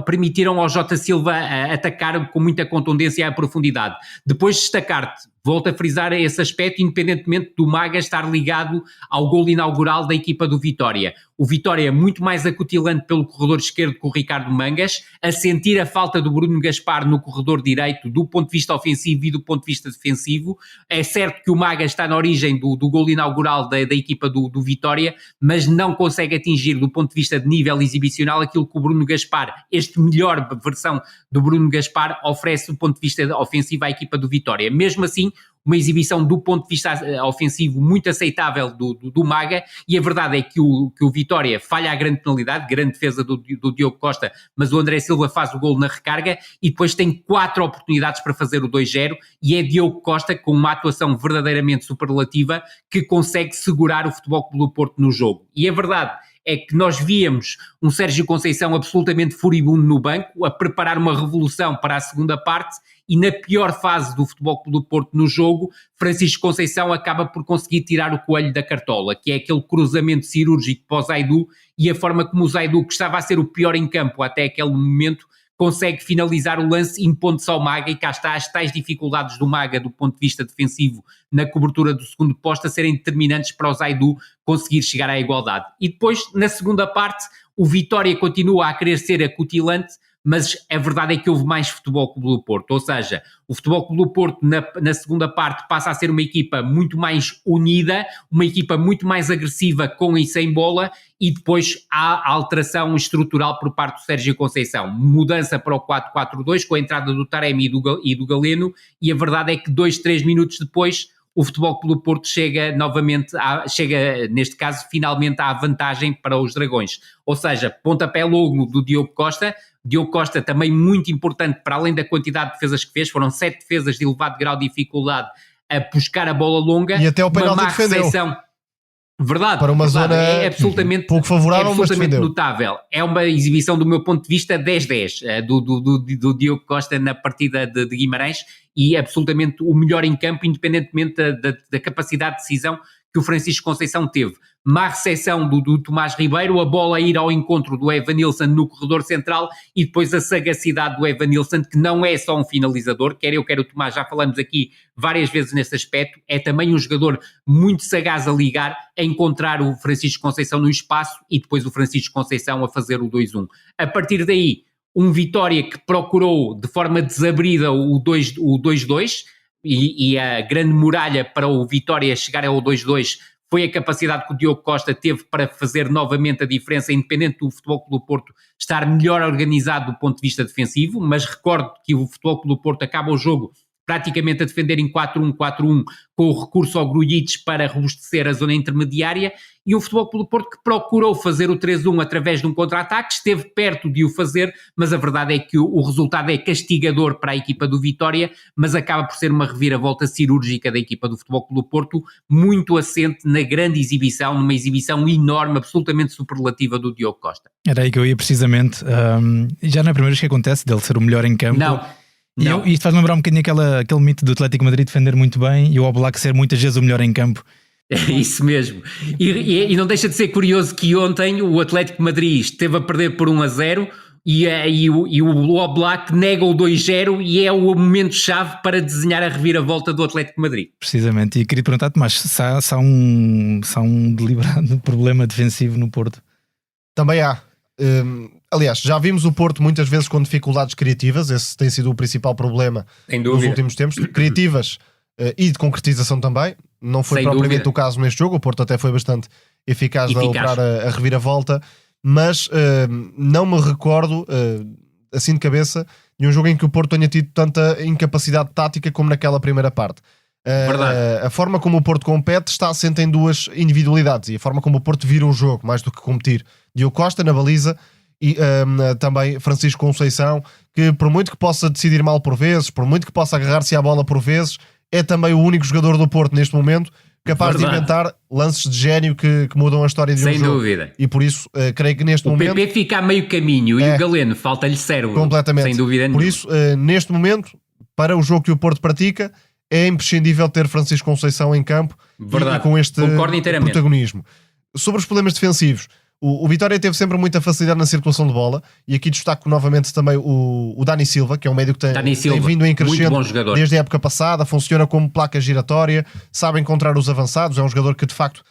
Permitiram ao Jota Silva atacar com muita contundência à profundidade. Depois destacar-te, volto a frisar esse aspecto, independentemente do Maga estar ligado ao golo inaugural da equipa do Vitória. O Vitória é muito mais acutilante pelo corredor esquerdo com o Ricardo Mangas, a sentir a falta do Bruno Gaspar no corredor direito do ponto de vista ofensivo e do ponto de vista defensivo. É certo que o Maga está na origem do golo inaugural da equipa do Vitória, mas não consegue atingir do ponto de vista de nível exibicional aquilo que o Bruno Gaspar, este melhor versão do Bruno Gaspar, oferece do ponto de vista ofensivo à equipa do Vitória. Mesmo assim, uma exibição do ponto de vista ofensivo muito aceitável do Maga, e a verdade é que o Vitória falha a grande penalidade, grande defesa do Diogo Costa, mas o André Silva faz o golo na recarga e depois tem 4 oportunidades para fazer o 2-0 e é Diogo Costa com uma atuação verdadeiramente superlativa que consegue segurar o Futebol Clube do Porto no jogo. E a verdade é que nós víamos um Sérgio Conceição absolutamente furibundo no banco, a preparar uma revolução para a segunda parte, e na pior fase do Futebol Clube do Porto no jogo, Francisco Conceição acaba por conseguir tirar o coelho da cartola, que é aquele cruzamento cirúrgico para o Zaidu, e a forma como o Zaidu, que estava a ser o pior em campo até aquele momento, consegue finalizar o lance impondo-se ao Maga, e cá está as tais dificuldades do Maga do ponto de vista defensivo na cobertura do segundo posto a serem determinantes para o Zaidu conseguir chegar à igualdade. E depois, na segunda parte, o Vitória continua a querer ser acutilante, mas a verdade é que houve mais Futebol Clube do Porto, ou seja, o Futebol Clube do Porto na segunda parte passa a ser uma equipa muito mais unida, uma equipa muito mais agressiva com e sem bola, e depois há a alteração estrutural por parte do Sérgio Conceição, mudança para o 4-4-2 com a entrada do Taremi e do Galeno, e a verdade é que 2-3 minutos depois o Futebol Clube do Porto chega neste caso finalmente à vantagem para os Dragões, ou seja, pontapé logo do Diogo Costa também muito importante, para além da quantidade de defesas que fez, foram 7 defesas de elevado grau de dificuldade a buscar a bola longa, e até o penalti defendeu. Verdade, para uma zona é absolutamente, pouco favorável, absolutamente notável. É uma exibição, do meu ponto de vista, 10-10 do Diogo Costa na partida de Guimarães, e absolutamente o melhor em campo, independentemente da capacidade de decisão que o Francisco Conceição teve. Má recepção do Tomás Ribeiro, a bola a ir ao encontro do Evanilson no corredor central, e depois a sagacidade do Evanilson, que não é só um finalizador, quer eu, quer o Tomás, já falamos aqui várias vezes nesse aspecto, é também um jogador muito sagaz a ligar, a encontrar o Francisco Conceição no espaço, e depois o Francisco Conceição a fazer o 2-1. A partir daí, um Vitória que procurou de forma desabrida o 2-2, e a grande muralha para o Vitória chegar ao 2-2 foi a capacidade que o Diogo Costa teve para fazer novamente a diferença, independente do Futebol Clube do Porto estar melhor organizado do ponto de vista defensivo, mas recordo que o Futebol Clube do Porto acaba o jogo praticamente a defender em 4-1-4-1, com o recurso ao Grujic para robustecer a zona intermediária, e um Futebol Clube do Porto que procurou fazer o 3-1 através de um contra-ataque, esteve perto de o fazer, mas a verdade é que o resultado é castigador para a equipa do Vitória, mas acaba por ser uma reviravolta cirúrgica da equipa do Futebol Clube do Porto, muito assente na grande exibição, numa exibição enorme, absolutamente superlativa do Diogo Costa. Era aí que eu ia precisamente, já não é a primeira vez que acontece dele ser o melhor em campo. Não. E isto faz lembrar um bocadinho aquele mito do Atlético Madrid defender muito bem e o Oblak ser muitas vezes o melhor em campo. É isso mesmo. E não deixa de ser curioso que ontem o Atlético Madrid esteve a perder por 1-0 e o Oblak nega o 2-0, e é o momento-chave para desenhar a reviravolta do Atlético Madrid. Precisamente. E queria perguntar, Tomás, se há um deliberado problema defensivo no Porto? Também há. Aliás, já vimos o Porto muitas vezes com dificuldades criativas, esse tem sido o principal problema nos últimos tempos, criativas e de concretização também. Não foi sem propriamente dúvida o caso neste jogo, o Porto até foi bastante eficaz a operar a reviravolta, mas não me recordo, assim de cabeça, de um jogo em que o Porto tenha tido tanta incapacidade tática como naquela primeira parte. A forma como o Porto compete está assente em duas individualidades, e a forma como o Porto vira o jogo, mais do que competir. Diogo Costa na baliza, e também Francisco Conceição, que por muito que possa decidir mal por vezes, por muito que possa agarrar-se à bola por vezes, é também o único jogador do Porto neste momento capaz de inventar lances de gênio que mudam a história de um jogo. Sem dúvida. E por isso, creio que neste momento... O PP fica a meio caminho, e o Galeno falta-lhe cérebro. Completamente. Sem dúvida nenhuma. Por isso, neste momento, para o jogo que o Porto pratica, é imprescindível ter Francisco Conceição em campo e com este protagonismo. Sobre os problemas defensivos, o Vitória teve sempre muita facilidade na circulação de bola, e aqui destaco novamente também o Dani Silva, que é um médio que tem vindo em crescendo desde a época passada, funciona como placa giratória, sabe encontrar os avançados, é um jogador que de facto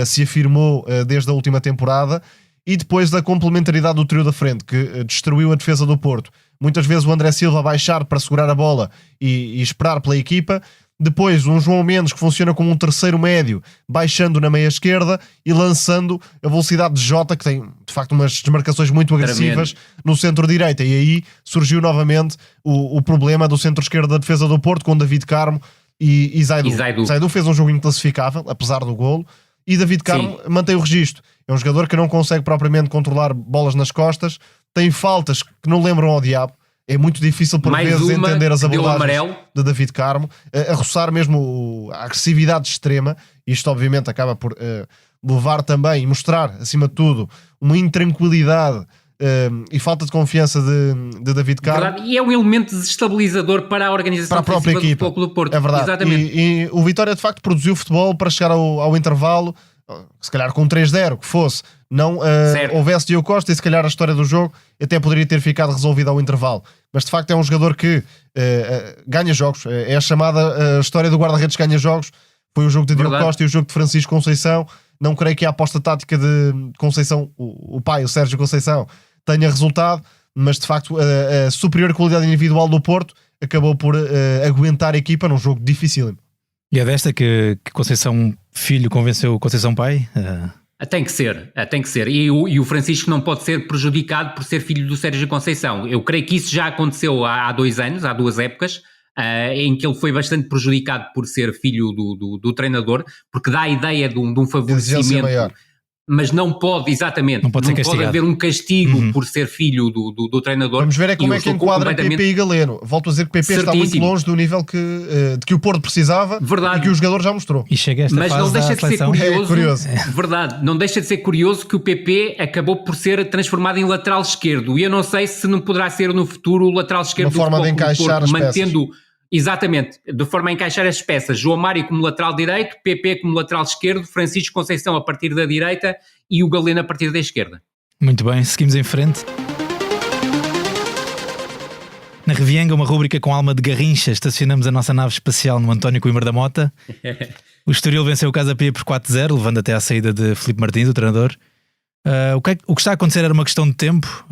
se afirmou desde a última temporada. E depois da complementaridade do trio da frente, que destruiu a defesa do Porto. Muitas vezes o André Silva a baixar para segurar a bola e esperar pela equipa. Depois um João Mendes que funciona como um terceiro médio, baixando na meia esquerda e lançando a velocidade de Jota, que tem de facto umas desmarcações muito agressivas no centro-direita. E aí surgiu novamente o problema do centro-esquerdo da defesa do Porto, com David Carmo e Zaidu. Zaidu fez um jogo inclassificável, apesar do golo, e David Carmo mantém o registro. É um jogador que não consegue propriamente controlar bolas nas costas, tem faltas que não lembram ao diabo. É muito difícil por vezes entender as abordagens de David Carmo, a roçar mesmo a agressividade extrema. Isto obviamente acaba por levar também e mostrar, acima de tudo, uma intranquilidade e falta de confiança de David Carmo. E é um elemento desestabilizador para a organização, para a própria equipa do Futebol do Porto. É verdade. Exatamente. E o Vitória de facto produziu futebol para chegar ao intervalo, se calhar com 3-0 que fosse, não houvesse Diogo Costa, e se calhar a história do jogo até poderia ter ficado resolvida ao intervalo. Mas de facto é um jogador que ganha jogos. É a chamada história do guarda-redes ganha jogos. Foi o jogo de Diogo Costa e o jogo de Francisco Conceição. Não creio que a aposta tática de Conceição, o pai, o Sérgio Conceição, tenha resultado, mas de facto a superior qualidade individual do Porto acabou por aguentar a equipa num jogo dificílimo. E é desta que Conceição Filho convenceu o Conceição Pai? Tem que ser. E o Francisco não pode ser prejudicado por ser filho do Sérgio Conceição. Eu creio que isso já aconteceu há 2 anos, há 2 épocas, em que ele foi bastante prejudicado por ser filho do treinador, porque dá a ideia de um favorecimento, mas não pode, exatamente, não pode haver um castigo por ser filho do treinador. Vamos ver como é que enquadra Pepe e Galeno. Volto a dizer que Pepe está muito longe do nível de que o Porto precisava. Verdade. E que o jogador já mostrou. E chega esta mas fase não deixa de ser curioso. Verdade. Não deixa de ser curioso que o Pepe acabou por ser transformado em lateral esquerdo, e eu não sei se não poderá ser no futuro o lateral esquerdo do forma de encaixar Porto, as mantendo peças. Exatamente, de forma a encaixar as peças. João Mário como lateral direito, Pepe como lateral esquerdo, Francisco Conceição a partir da direita e o Galeno a partir da esquerda. Muito bem, seguimos em frente. Na Revienga, uma rúbrica com alma de garrincha, estacionamos a nossa nave espacial no António Coimbra da Mota. O Estoril venceu o Casa Pia por 4-0, levando até à saída de Filipe Martins, o treinador. O que está a acontecer era uma questão de tempo.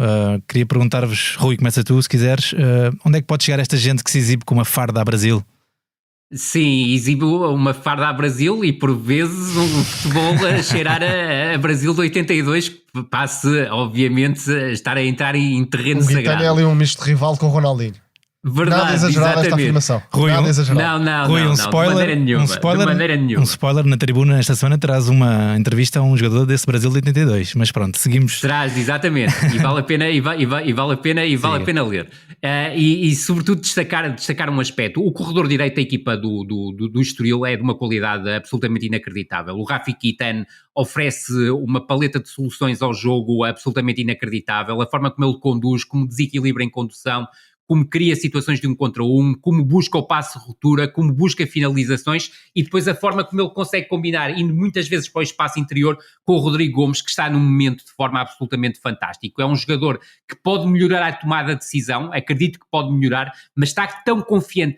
Queria perguntar-vos, Rui, começa tu se quiseres, onde é que pode chegar esta gente que se exibe com uma farda a Brasil? Sim, exibe uma farda a Brasil e por vezes um futebol a cheirar a Brasil de 82, que passe obviamente a estar a entrar em terreno sagrado. É ali um misto de rival com Ronaldinho. Verdade, nada exagerado esta afirmação. Rui, nada exagerado. Não, de maneira nenhuma. Um spoiler na tribuna esta semana traz uma entrevista a um jogador desse Brasil de 82, mas pronto, seguimos. Traz, exatamente, e vale a pena, vale a pena ler. E sobretudo destacar um aspecto. O corredor direito da equipa do Estoril é de uma qualidade absolutamente inacreditável. O Rafi Kitan oferece uma paleta de soluções ao jogo absolutamente inacreditável. A forma como ele conduz, como desequilibra em condução, como cria situações de 1 contra 1, como busca o passe de ruptura, como busca finalizações e depois a forma como ele consegue combinar, indo muitas vezes para o espaço interior, com o Rodrigo Gomes, que está num momento de forma absolutamente fantástico. É um jogador que pode melhorar a tomada de decisão, acredito que pode melhorar, mas está tão confiante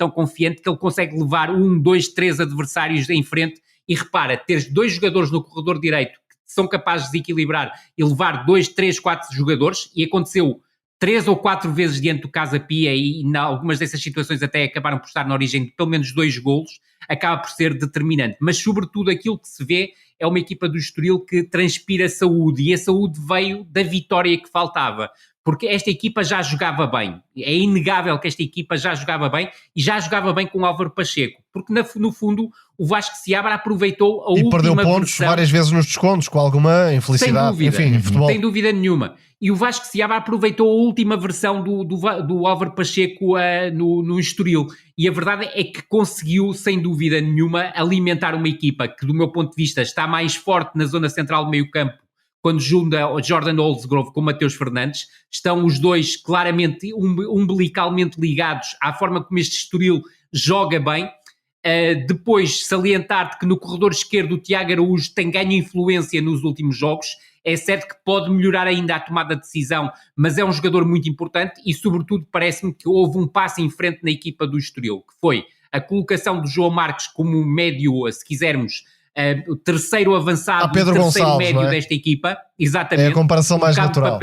que ele consegue levar 1, 2, 3 adversários em frente e repara, ter 2 jogadores no corredor direito que são capazes de equilibrar e levar 2, 3, 4 jogadores, e aconteceu 3 ou 4 vezes diante do Casa Pia e em algumas dessas situações até acabaram por estar na origem de pelo menos 2 golos, acaba por ser determinante. Mas sobretudo aquilo que se vê é uma equipa do Estoril que transpira saúde, e a saúde veio da vitória que faltava. Porque esta equipa já jogava bem. É inegável que esta equipa já jogava bem, e já jogava bem com o Álvaro Pacheco. Porque no fundo o Vasco Seabra aproveitou a última versão. E perdeu pontos várias vezes nos descontos, com alguma infelicidade. Sem dúvida, enfim, futebol. Sem dúvida nenhuma. E o Vasco Seabra aproveitou a última versão do Álvaro Pacheco no Estoril. E a verdade é que conseguiu, sem dúvida nenhuma, alimentar uma equipa que, do meu ponto de vista, está mais forte na zona central do meio campo, quando junta o Jordan Oldsgrove com o Mateus Fernandes. Estão os dois claramente, umbilicalmente ligados à forma como este Estoril joga bem. Depois, salientar-te que no corredor esquerdo o Tiago Araújo tem ganho influência nos últimos jogos. É certo que pode melhorar ainda a tomada de decisão, mas é um jogador muito importante e, sobretudo, parece-me que houve um passo em frente na equipa do Estoril, que foi a colocação do João Marques como médio, se quisermos, o terceiro avançado, o terceiro Gonçalves, médio desta equipa. Exatamente. É a comparação mais natural.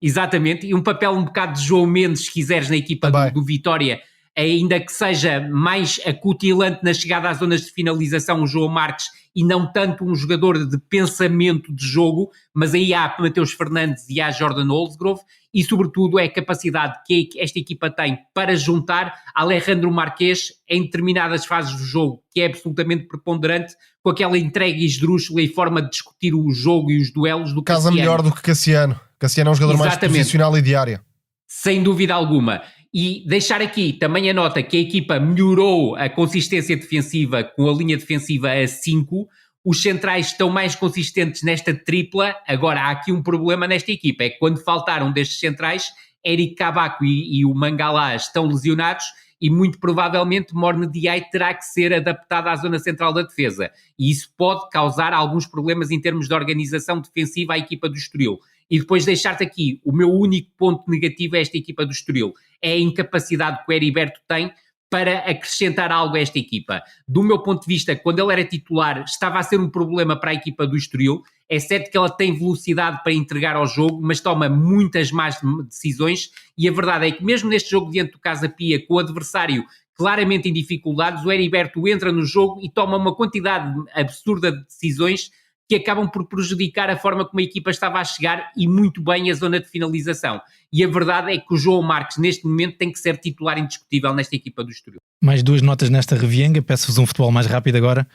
Exatamente, e um papel um bocado de João Mendes, se quiseres, na equipa do Vitória, ainda que seja mais acutilante na chegada às zonas de finalização, o João Marques, e não tanto um jogador de pensamento de jogo, mas aí há Mateus Fernandes e há Jordan Oldsgrove, e sobretudo é a capacidade que esta equipa tem para juntar Alejandro Marquês em determinadas fases do jogo, que é absolutamente preponderante, com aquela entrega esdrúxula e forma de discutir o jogo e os duelos do Cassiano. Casa melhor do que Cassiano. Cassiano é um jogador mais posicional e de área. Sem dúvida alguma. E deixar aqui também a nota que a equipa melhorou a consistência defensiva com a linha defensiva a 5. os centrais estão mais consistentes nesta tripla. Agora, há aqui um problema nesta equipa, é que quando faltaram destes centrais, Eric Kabak e o Mangala estão lesionados e muito provavelmente Morne Diaye terá que ser adaptado à zona central da defesa. E isso pode causar alguns problemas em termos de organização defensiva à equipa do Estoril. E depois deixar-te aqui, o meu único ponto negativo a esta equipa do Estoril é a incapacidade que o Heriberto tem para acrescentar algo a esta equipa. Do meu ponto de vista, quando ele era titular, estava a ser um problema para a equipa do Estoril. É certo que ela tem velocidade para entregar ao jogo, mas toma muitas más decisões, e a verdade é que mesmo neste jogo diante do Casa Pia, com o adversário claramente em dificuldades, o Heriberto entra no jogo e toma uma quantidade absurda de decisões que acabam por prejudicar a forma como a equipa estava a chegar e muito bem a zona de finalização. E a verdade é que o João Marques, neste momento, tem que ser titular indiscutível nesta equipa do Estoril. Mais 2 notas nesta revienga, peço-vos um futebol mais rápido agora.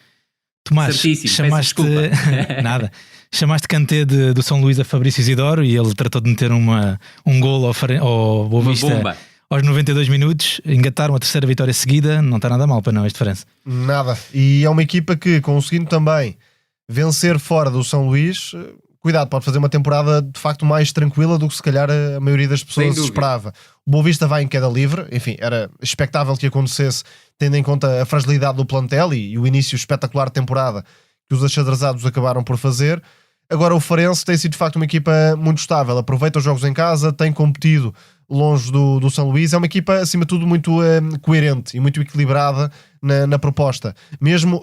Tomás, chamaste nada. Chamaste Kanté do São Luís a Fabrício Isidoro e ele tratou de meter um golo ao Boa Vista aos 92 minutos. Engataram a terceira vitória seguida. Não está nada mal para não este França. Nada. E é uma equipa que, conseguindo também vencer fora do São Luís, cuidado, pode fazer uma temporada de facto mais tranquila do que se calhar a maioria das pessoas esperava. O Boa Vista vai em queda livre, enfim, era expectável que acontecesse, tendo em conta a fragilidade do plantel e o início espetacular de temporada que os achadrezados acabaram por fazer. Agora o Farense tem sido de facto uma equipa muito estável, aproveita os jogos em casa, tem competido longe do São Luís, é uma equipa acima de tudo muito coerente e muito equilibrada na proposta. Mesmo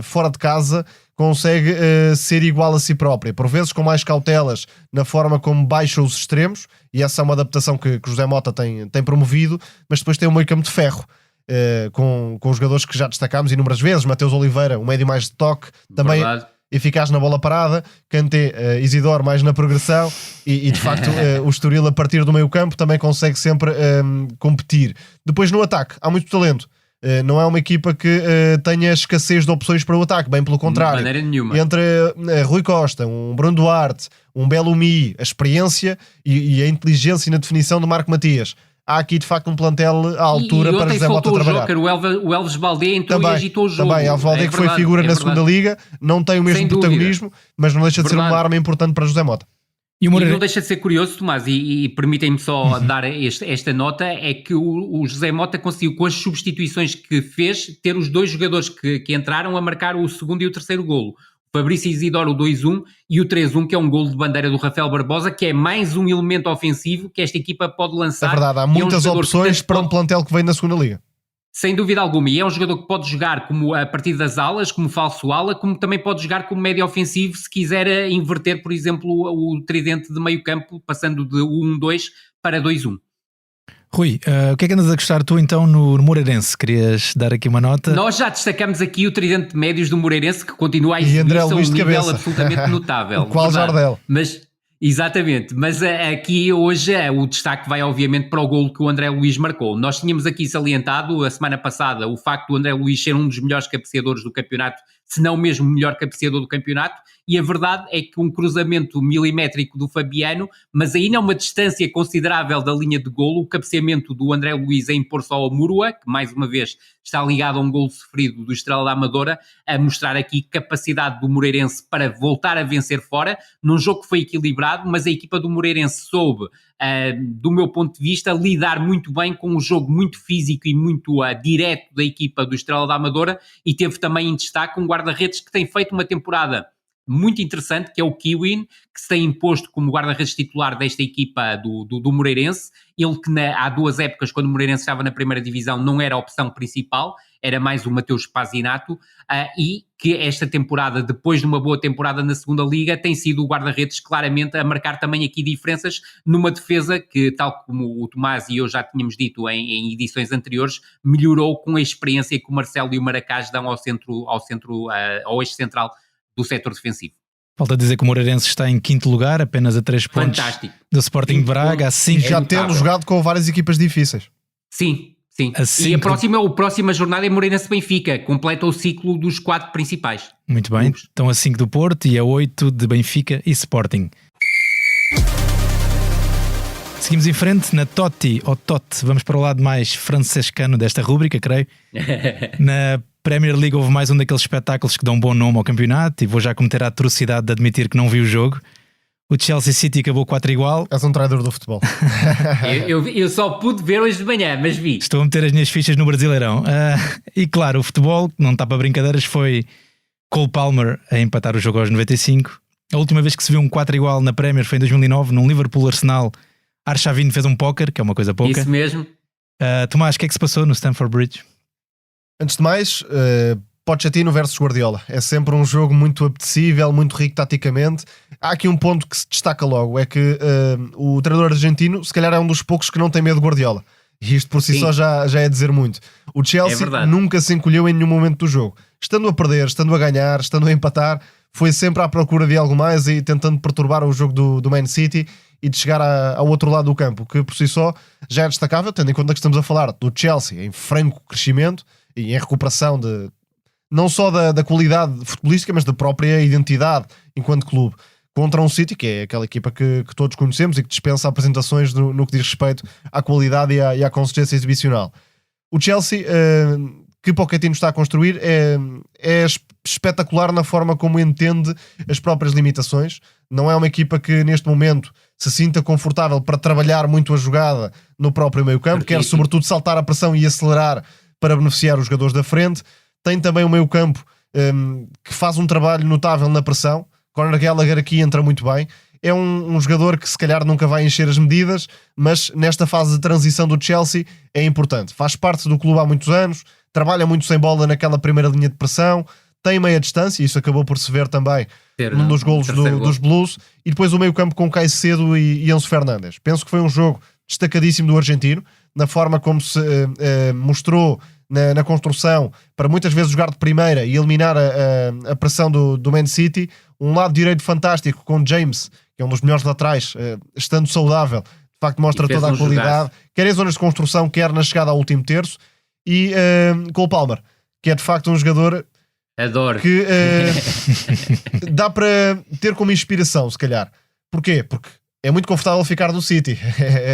fora de casa consegue ser igual a si própria, por vezes com mais cautelas na forma como baixa os extremos, e essa é uma adaptação que José Mota tem promovido, mas depois tem um meio campo de ferro, com os jogadores que já destacámos inúmeras vezes. Mateus Oliveira, um médio mais de toque, também eficaz na bola parada, Kanté, Isidoro mais na progressão, e de facto o Estoril a partir do meio campo também consegue sempre competir. Depois no ataque há muito talento. Não é uma equipa que tenha escassez de opções para o ataque, bem pelo contrário. De maneira nenhuma. Entre Rui Costa, um Bruno Duarte, um Bellumi, a experiência e a inteligência na definição do Marco Matias, há aqui de facto um plantel à altura para José Mota trabalhar. Joker, o Elvis Baldé entrou também, e agitou o jogo. Também, Elvis Baldé que foi figura na segunda liga, não tem o mesmo protagonismo, mas não deixa de ser uma arma importante para José Mota. E não deixa de ser curioso, Tomás, e permitem-me só dar esta nota, é que o José Mota conseguiu, com as substituições que fez, ter os 2 jogadores que entraram a marcar o segundo e o terceiro golo. O Fabrício Isidoro, o 2-1, e o 3-1, que é um golo de bandeira do Rafael Barbosa, que é mais um elemento ofensivo que esta equipa pode lançar. É verdade, há muitas opções para um plantel que vem na segunda liga. Sem dúvida alguma, e é um jogador que pode jogar como a partir das alas, como falso ala, como também pode jogar como médio ofensivo, se quiser inverter, por exemplo, o tridente de meio campo, passando de 1-2 para 2-1. Rui, o que é que andas a gostar tu então no Moreirense? Querias dar aqui uma nota? Nós já destacamos aqui o tridente de médios do Moreirense, que continua a exibir-se a um nível absolutamente notável. O qual Jardel. Exatamente, mas aqui hoje o destaque vai obviamente para o golo que o André Luiz marcou. Nós tínhamos aqui salientado a semana passada o facto do André Luiz ser um dos melhores cabeceadores do campeonato, se não mesmo o melhor cabeceador do campeonato, e a verdade é que um cruzamento milimétrico do Fabiano, mas ainda a uma distância considerável da linha de golo, o cabeceamento do André Luiz a impor-se ao Murua, que mais uma vez está ligado a um golo sofrido do Estrela da Amadora, a mostrar aqui capacidade do Moreirense para voltar a vencer fora, num jogo que foi equilibrado, mas a equipa do Moreirense soube, do meu ponto de vista, lidar muito bem com um jogo muito físico e muito direto da equipa do Estrela da Amadora, e teve também em destaque um guarda-redes que tem feito uma temporada muito interessante, que é o Kiwin, que se tem imposto como guarda-redes titular desta equipa do Moreirense. Ele que há 2 épocas, quando o Moreirense estava na primeira divisão, não era a opção principal, era mais o Mateus Spazinato, e que esta temporada, depois de uma boa temporada na segunda liga, tem sido o guarda-redes claramente a marcar também aqui diferenças numa defesa que, tal como o Tomás e eu já tínhamos dito em edições anteriores, melhorou com a experiência que o Marcelo e o Maracás dão ao eixo central do setor defensivo. Falta dizer que o Moreirense está em 5º lugar, apenas a 3 pontos do Sporting de Braga. Assim, já tendo jogado com várias equipas difíceis. Sim. E a próxima jornada é Moreirense-Benfica, completa o ciclo dos 4 principais. Muito bem, estão a 5 do Porto e a 8 de Benfica e Sporting. Seguimos em frente na Totti, ou Totti, vamos para o lado mais francescano desta rúbrica, creio. Na Premier League houve mais um daqueles espetáculos que dão um bom nome ao campeonato, e vou já cometer a atrocidade de admitir que não vi o jogo. O Chelsea City acabou 4-4. És um traidor do futebol. eu só pude ver hoje de manhã, mas vi. Estou a meter as minhas fichas no Brasileirão. E claro, o futebol, não está para brincadeiras, foi Cole Palmer a empatar o jogo aos 95. A última vez que se viu um 4-4 na Premier foi em 2009, num Liverpool-Arsenal. Arshavin fez um póquer, que é uma coisa pouca. Isso mesmo. Tomás, o que é que se passou no Stamford Bridge? Antes de mais, Pochettino versus Guardiola. É sempre um jogo muito apetecível, muito rico taticamente. Há aqui um ponto que se destaca logo, é que o treinador argentino se calhar é um dos poucos que não tem medo de Guardiola. E isto por si só já é dizer muito. O Chelsea nunca se encolheu em nenhum momento do jogo. Estando a perder, estando a ganhar, estando a empatar, foi sempre à procura de algo mais e tentando perturbar o jogo do Man City e de chegar ao outro lado do campo, que por si só já é destacável, tendo em conta que estamos a falar do Chelsea em franco crescimento e em recuperação não só da qualidade futebolística, mas da própria identidade enquanto clube, contra um City, que é aquela equipa que todos conhecemos e que dispensa apresentações no que diz respeito à qualidade e à consistência exibicional. O Chelsea, que Pochettino está a construir, é espetacular na forma como entende as próprias limitações. Não é uma equipa que neste momento se sinta confortável para trabalhar muito a jogada no próprio meio-campo, quer sobretudo saltar a pressão e acelerar para beneficiar os jogadores da frente. Tem também um meio-campo que faz um trabalho notável na pressão. Conor Gallagher aqui entra muito bem. É um jogador que se calhar nunca vai encher as medidas, mas nesta fase de transição do Chelsea é importante. Faz parte do clube há muitos anos, trabalha muito sem bola naquela primeira linha de pressão, tem meia distância, isso acabou por se ver também num dos golos dos Blues, e depois o meio-campo com Caicedo e Enzo Fernandes. Penso que foi um jogo destacadíssimo do argentino, na forma como se mostrou na construção, para muitas vezes jogar de primeira e eliminar a pressão do Man City. Um lado direito fantástico com James, que é um dos melhores laterais, estando saudável, de facto mostra toda a qualidade, quer em zonas de construção, quer na chegada ao último terço. E Cole Palmer, que é de facto um jogador que dá para ter como inspiração, se calhar. Porquê? Porque é muito confortável ficar no City.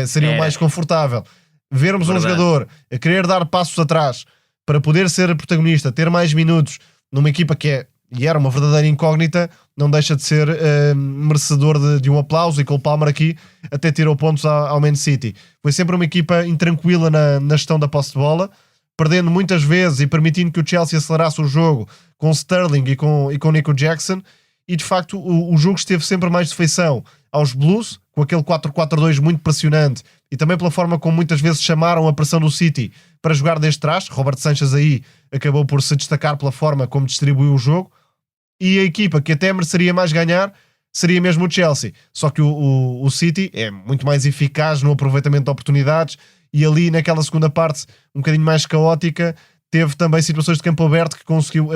Seria o mais confortável. Vermos um jogador a querer dar passos atrás para poder ser protagonista, ter mais minutos numa equipa que era uma verdadeira incógnita, não deixa de ser merecedor de um aplauso. E Cole Palmer aqui até tirou pontos ao Man City. Foi sempre uma equipa intranquila na gestão da posse de bola, perdendo muitas vezes e permitindo que o Chelsea acelerasse o jogo com Sterling e com Nico Jackson. E de facto o jogo esteve sempre mais de feição aos Blues, com aquele 4-4-2 muito pressionante, e também pela forma como muitas vezes chamaram a pressão do City para jogar desde trás. Robert Sanchez aí acabou por se destacar pela forma como distribuiu o jogo, e a equipa que até mereceria mais ganhar seria mesmo o Chelsea. Só que o City é muito mais eficaz no aproveitamento de oportunidades, e ali naquela segunda parte um bocadinho mais caótica teve também situações de campo aberto que conseguiu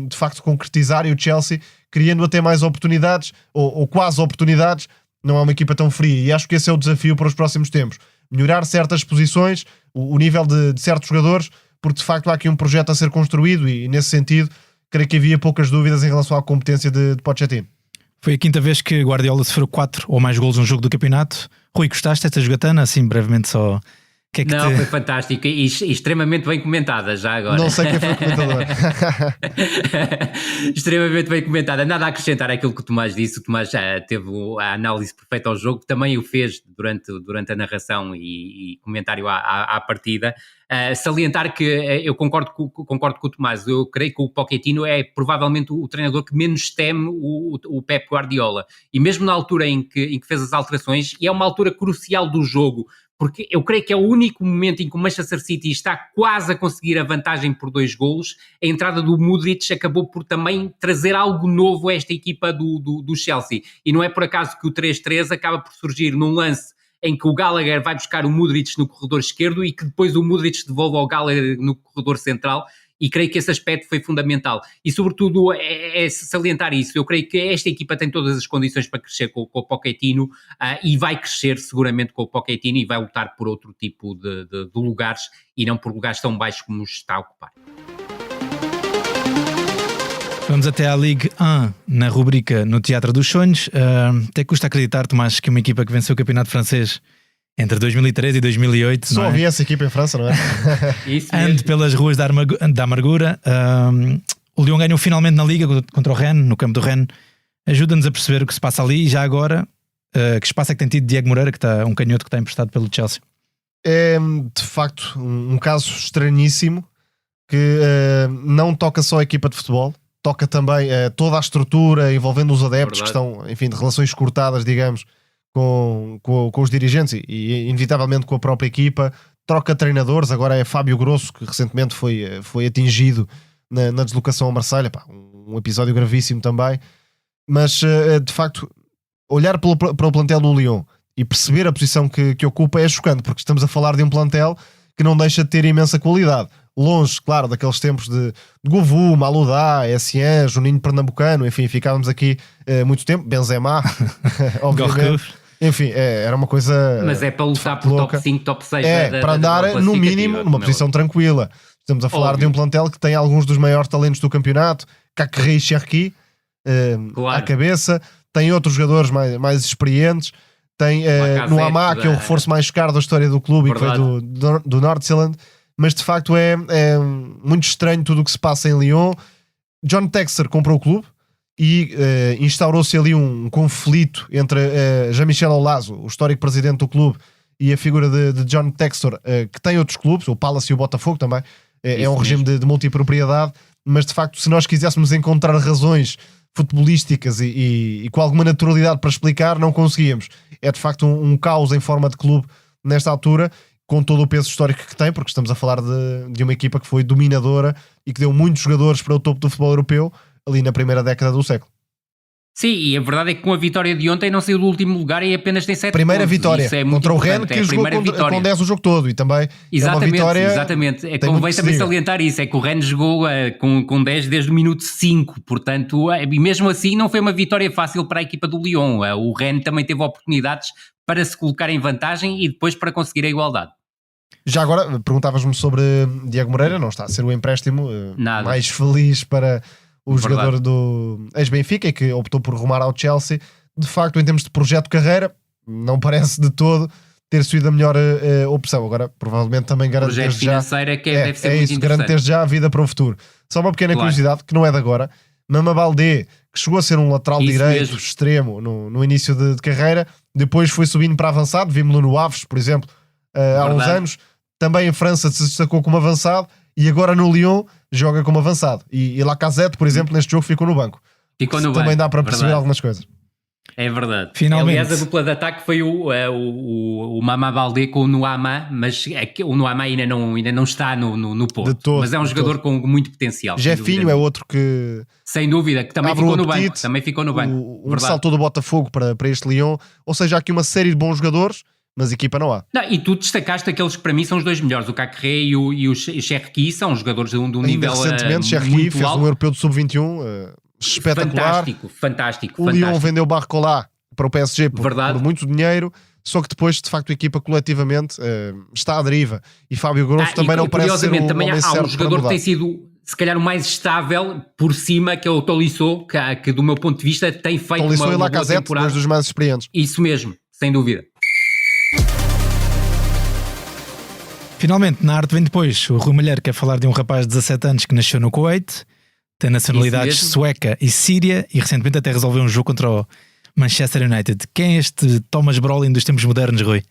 de facto concretizar, e o Chelsea criando até mais oportunidades ou quase oportunidades. Não é uma equipa tão fria, e acho que esse é o desafio para os próximos tempos: melhorar certas posições, o nível de certos jogadores, porque de facto há aqui um projeto a ser construído, e nesse sentido creio que havia poucas dúvidas em relação à competência de Pochettino. Foi a quinta vez que Guardiola sofreu 4 ou mais golos num jogo do campeonato. Rui, gostaste desta jogatana? Assim, brevemente só... Foi fantástico e extremamente bem comentada já agora. Não sei quem foi o comentador. Extremamente bem comentada. Nada a acrescentar àquilo que o Tomás disse. O Tomás já teve a análise perfeita ao jogo, também o fez durante a narração e comentário à partida. Salientar que eu concordo com o Tomás. Eu creio que o Pochettino é provavelmente o treinador que menos teme o Pep Guardiola, e mesmo na altura em que fez as alterações, e é uma altura crucial do jogo, porque eu creio que é o único momento em que o Manchester City está quase a conseguir a vantagem por 2 golos. A entrada do Mudryk acabou por também trazer algo novo a esta equipa do Chelsea, e não é por acaso que o 3-3 acaba por surgir num lance em que o Gallagher vai buscar o Mudryk no corredor esquerdo e que depois o Mudryk devolve ao Gallagher no corredor central, e creio que esse aspecto foi fundamental. E sobretudo é salientar isso. Eu creio que esta equipa tem todas as condições para crescer com o Pochettino, e vai crescer seguramente com o Pochettino, e vai lutar por outro tipo de lugares, e não por lugares tão baixos como os está a ocupar. Vamos até à Ligue 1, na rubrica No Teatro dos Sonhos. Até custa acreditar, Tomás, que uma equipa que venceu o campeonato francês entre 2003 e 2008. Só havia essa equipa em França, não é? Ande pelas ruas da amargura. O Lyon ganhou finalmente na Liga contra o Rennes, no campo do Rennes. Ajuda-nos a perceber o que se passa ali. E já agora, que espaço é que tem tido Diego Moreira, um canhoto que está emprestado pelo Chelsea? É, de facto, um caso estranhíssimo que não toca só a equipa de futebol, toca também toda a estrutura envolvendo os adeptos que estão, enfim, de relações cortadas, digamos, com os dirigentes e inevitavelmente com a própria equipa. Troca treinadores, agora é Fábio Grosso, que recentemente foi atingido na deslocação a Marselha, um episódio gravíssimo também. Mas, de facto, olhar para o plantel do Lyon e perceber a posição que ocupa é chocante, porque estamos a falar de um plantel que não deixa de ter imensa qualidade. Longe, claro, daqueles tempos de Govou, Maludá, Essien, Juninho Pernambucano, enfim, ficávamos aqui muito tempo, Benzema, obviamente. Enfim, era uma coisa. Mas é para lutar por louca. top 5, top 6. Para andar, no mínimo, numa posição tranquila. Estamos a falar de um plantel que tem alguns dos maiores talentos do campeonato, Cacré e Cherki, à cabeça. Tem outros jogadores mais experientes. Tem no Amá, que é o reforço mais caro da história do clube e que foi do Nordsjælland. Mas de facto é muito estranho tudo o que se passa em Lyon. John Textor comprou o clube e instaurou-se ali um conflito entre Jean-Michel Aulas, o histórico presidente do clube, e a figura de John Textor, que tem outros clubes, o Palace e o Botafogo também. É um regime de multipropriedade, mas de facto, se nós quiséssemos encontrar razões futebolísticas e com alguma naturalidade para explicar, não conseguíamos. É de facto um caos em forma de clube nesta altura, com todo o peso histórico que tem, porque estamos a falar de uma equipa que foi dominadora e que deu muitos jogadores para o topo do futebol europeu ali na primeira década do século. Sim, e a verdade é que com a vitória de ontem não saiu do último lugar e apenas tem 7 primeira pontos. Vitória contra o Rennes, que jogou com 10 o jogo todo, e também exatamente, é uma vitória. Exatamente, convém também salientar isso, é que o Rennes jogou com 10 desde o minuto 5, portanto, e mesmo assim não foi uma vitória fácil para a equipa do Lyon. O Rennes também teve oportunidades para se colocar em vantagem e depois para conseguir a igualdade. Já agora, perguntavas-me sobre Diego Moreira, não está a ser o empréstimo mais feliz para o jogador do ex-Benfica e que optou por rumar ao Chelsea. De facto, em termos de projeto de carreira, não parece de todo ter sido a melhor opção. Agora, provavelmente também garante desde já. Financeiro é que deve ser muito interessante. Garante desde já a vida para o futuro. Só uma pequena curiosidade, que não é de agora. Mama Baldé, que chegou a ser um lateral direito extremo no início de carreira, depois foi subindo para avançado, vimos-lo no Aves, por exemplo, há uns anos. Também em França se destacou como avançado e agora no Lyon joga como avançado. E Lacazette, por exemplo, neste jogo ficou no banco. Também dá para perceber algumas coisas. É verdade. Finalmente. Aliás, a dupla de ataque foi o Mama Baldé com o Nuama, mas o Nuama ainda não está no Porto. Mas é um jogador com muito potencial. Jefinho é outro que... Sem dúvida, que também ficou no banco. Também ficou no banco. Um saltou do Botafogo para este Lyon. Ou seja, há aqui uma série de bons jogadores, mas equipa não há. E tu destacaste aqueles que para mim são os dois melhores, o Cacré e o Cherki, são jogadores de um nível recentemente, Cherki fez um europeu de sub-21 espetacular. Fantástico. O Lyon vendeu Barcola para o PSG por muito dinheiro, só que depois, de facto, a equipa coletivamente está à deriva. E Fábio Grosso também não parece ser o também homem certo há um jogador que tem sido, se calhar, o mais estável por cima, que é o Tolisso, que do meu ponto de vista tem feito Tolisso uma boa Lacazette, temporada. Dois dos mais experientes. Isso mesmo, sem dúvida. Finalmente, na arte vem depois. O Rui Malheiro quer falar de um rapaz de 17 anos que nasceu no Kuwait, tem nacionalidades sueca e síria e recentemente até resolveu um jogo contra o Manchester United. Quem é este Thomas Brolin dos tempos modernos, Rui?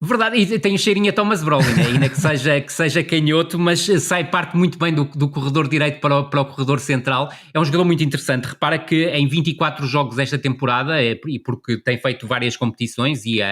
Verdade, e tem um cheirinho a Thomas Brolin, ainda que seja canhoto, mas parte muito bem do corredor direito para o corredor central. É um jogador muito interessante. Repara que em 24 jogos esta temporada, e porque tem feito várias competições, e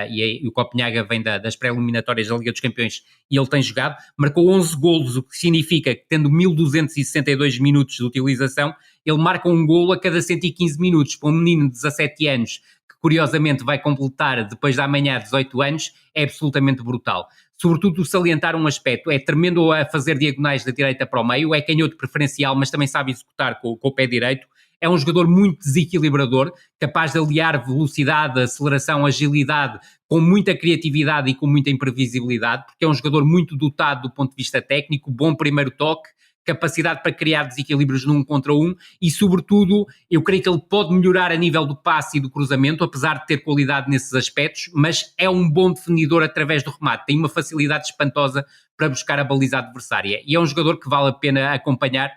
o Copenhaga vem das pré-eliminatórias da Liga dos Campeões, e ele tem jogado, marcou 11 golos, o que significa que, tendo 1262 minutos de utilização, ele marca um golo a cada 115 minutos. Para um menino de 17 anos, curiosamente vai completar depois da manhã 18 anos, é absolutamente brutal. Sobretudo salientar um aspecto, é tremendo a fazer diagonais da direita para o meio, é canhoto preferencial, mas também sabe executar com o pé direito. É um jogador muito desequilibrador, capaz de aliar velocidade, aceleração, agilidade, com muita criatividade e com muita imprevisibilidade, porque é um jogador muito dotado do ponto de vista técnico, bom primeiro toque, capacidade para criar desequilíbrios num contra um e, sobretudo, eu creio que ele pode melhorar a nível do passe e do cruzamento, apesar de ter qualidade nesses aspectos, mas é um bom definidor através do remate, tem uma facilidade espantosa para buscar a baliza adversária e é um jogador que vale a pena acompanhar.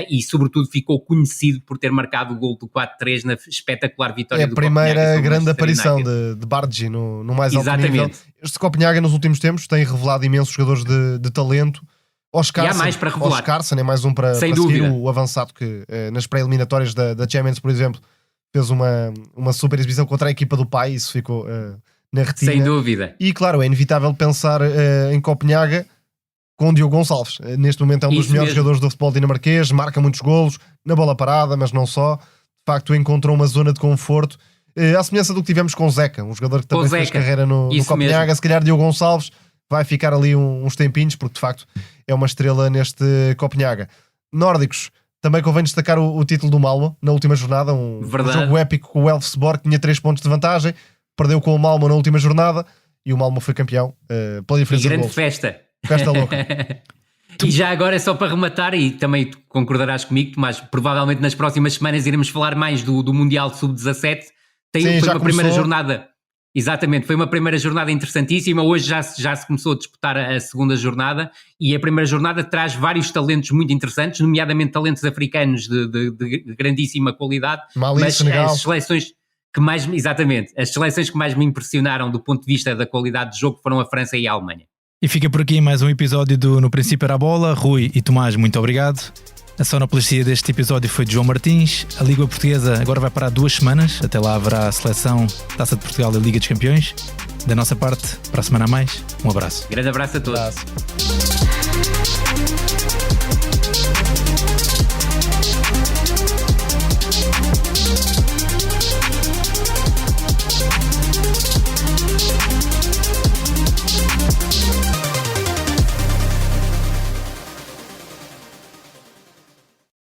E sobretudo ficou conhecido por ter marcado o gol do 4-3 na espetacular vitória do Copenhague. É a primeira grande aparição de Bardghji no mais alto nível. Este Copenhague nos últimos tempos tem revelado imensos jogadores de talento. Oscar, há mais para revelar. Oscarson é mais um para seguir, o avançado que nas pré-eliminatórias da Champions, por exemplo, fez uma super exibição contra a equipa do pai, isso ficou na retina. Sem dúvida. E claro, é inevitável pensar em Copenhague com o Diogo Gonçalves. Neste momento é um dos melhores jogadores do futebol dinamarquês, marca muitos golos, na bola parada, mas não só. De facto, encontrou uma zona de conforto. À semelhança do que tivemos com o Zeca, um jogador que também fez carreira no Copenhague. Se calhar Diogo Gonçalves vai ficar ali uns tempinhos, porque de facto é uma estrela neste Copenhague. Nórdicos, também convém destacar o título do Malmö na última jornada, um jogo épico com o Elfsborg, que tinha 3 pontos de vantagem, perdeu com o Malmö na última jornada e o Malmö foi campeão pela diferença de golos. Grande festa. Festa louca. E já agora, só para rematar, e também tu concordarás comigo, mas provavelmente nas próximas semanas iremos falar mais do Mundial Sub-17. Foi uma primeira jornada. Exatamente, foi uma primeira jornada interessantíssima. Hoje já se começou a disputar a segunda jornada e a primeira jornada traz vários talentos muito interessantes, nomeadamente talentos africanos de grandíssima qualidade. Mali, mas Senegal. As seleções que mais me impressionaram do ponto de vista da qualidade de jogo foram a França e a Alemanha. E fica por aqui mais um episódio do No Princípio Era a Bola. Rui e Tomás, muito obrigado. A sonoplastia deste episódio foi de João Martins. A Liga Portuguesa agora vai parar 2 semanas. Até lá haverá a seleção, Taça de Portugal e Liga dos Campeões. Da nossa parte, para a semana a mais, um abraço. Grande abraço a todos.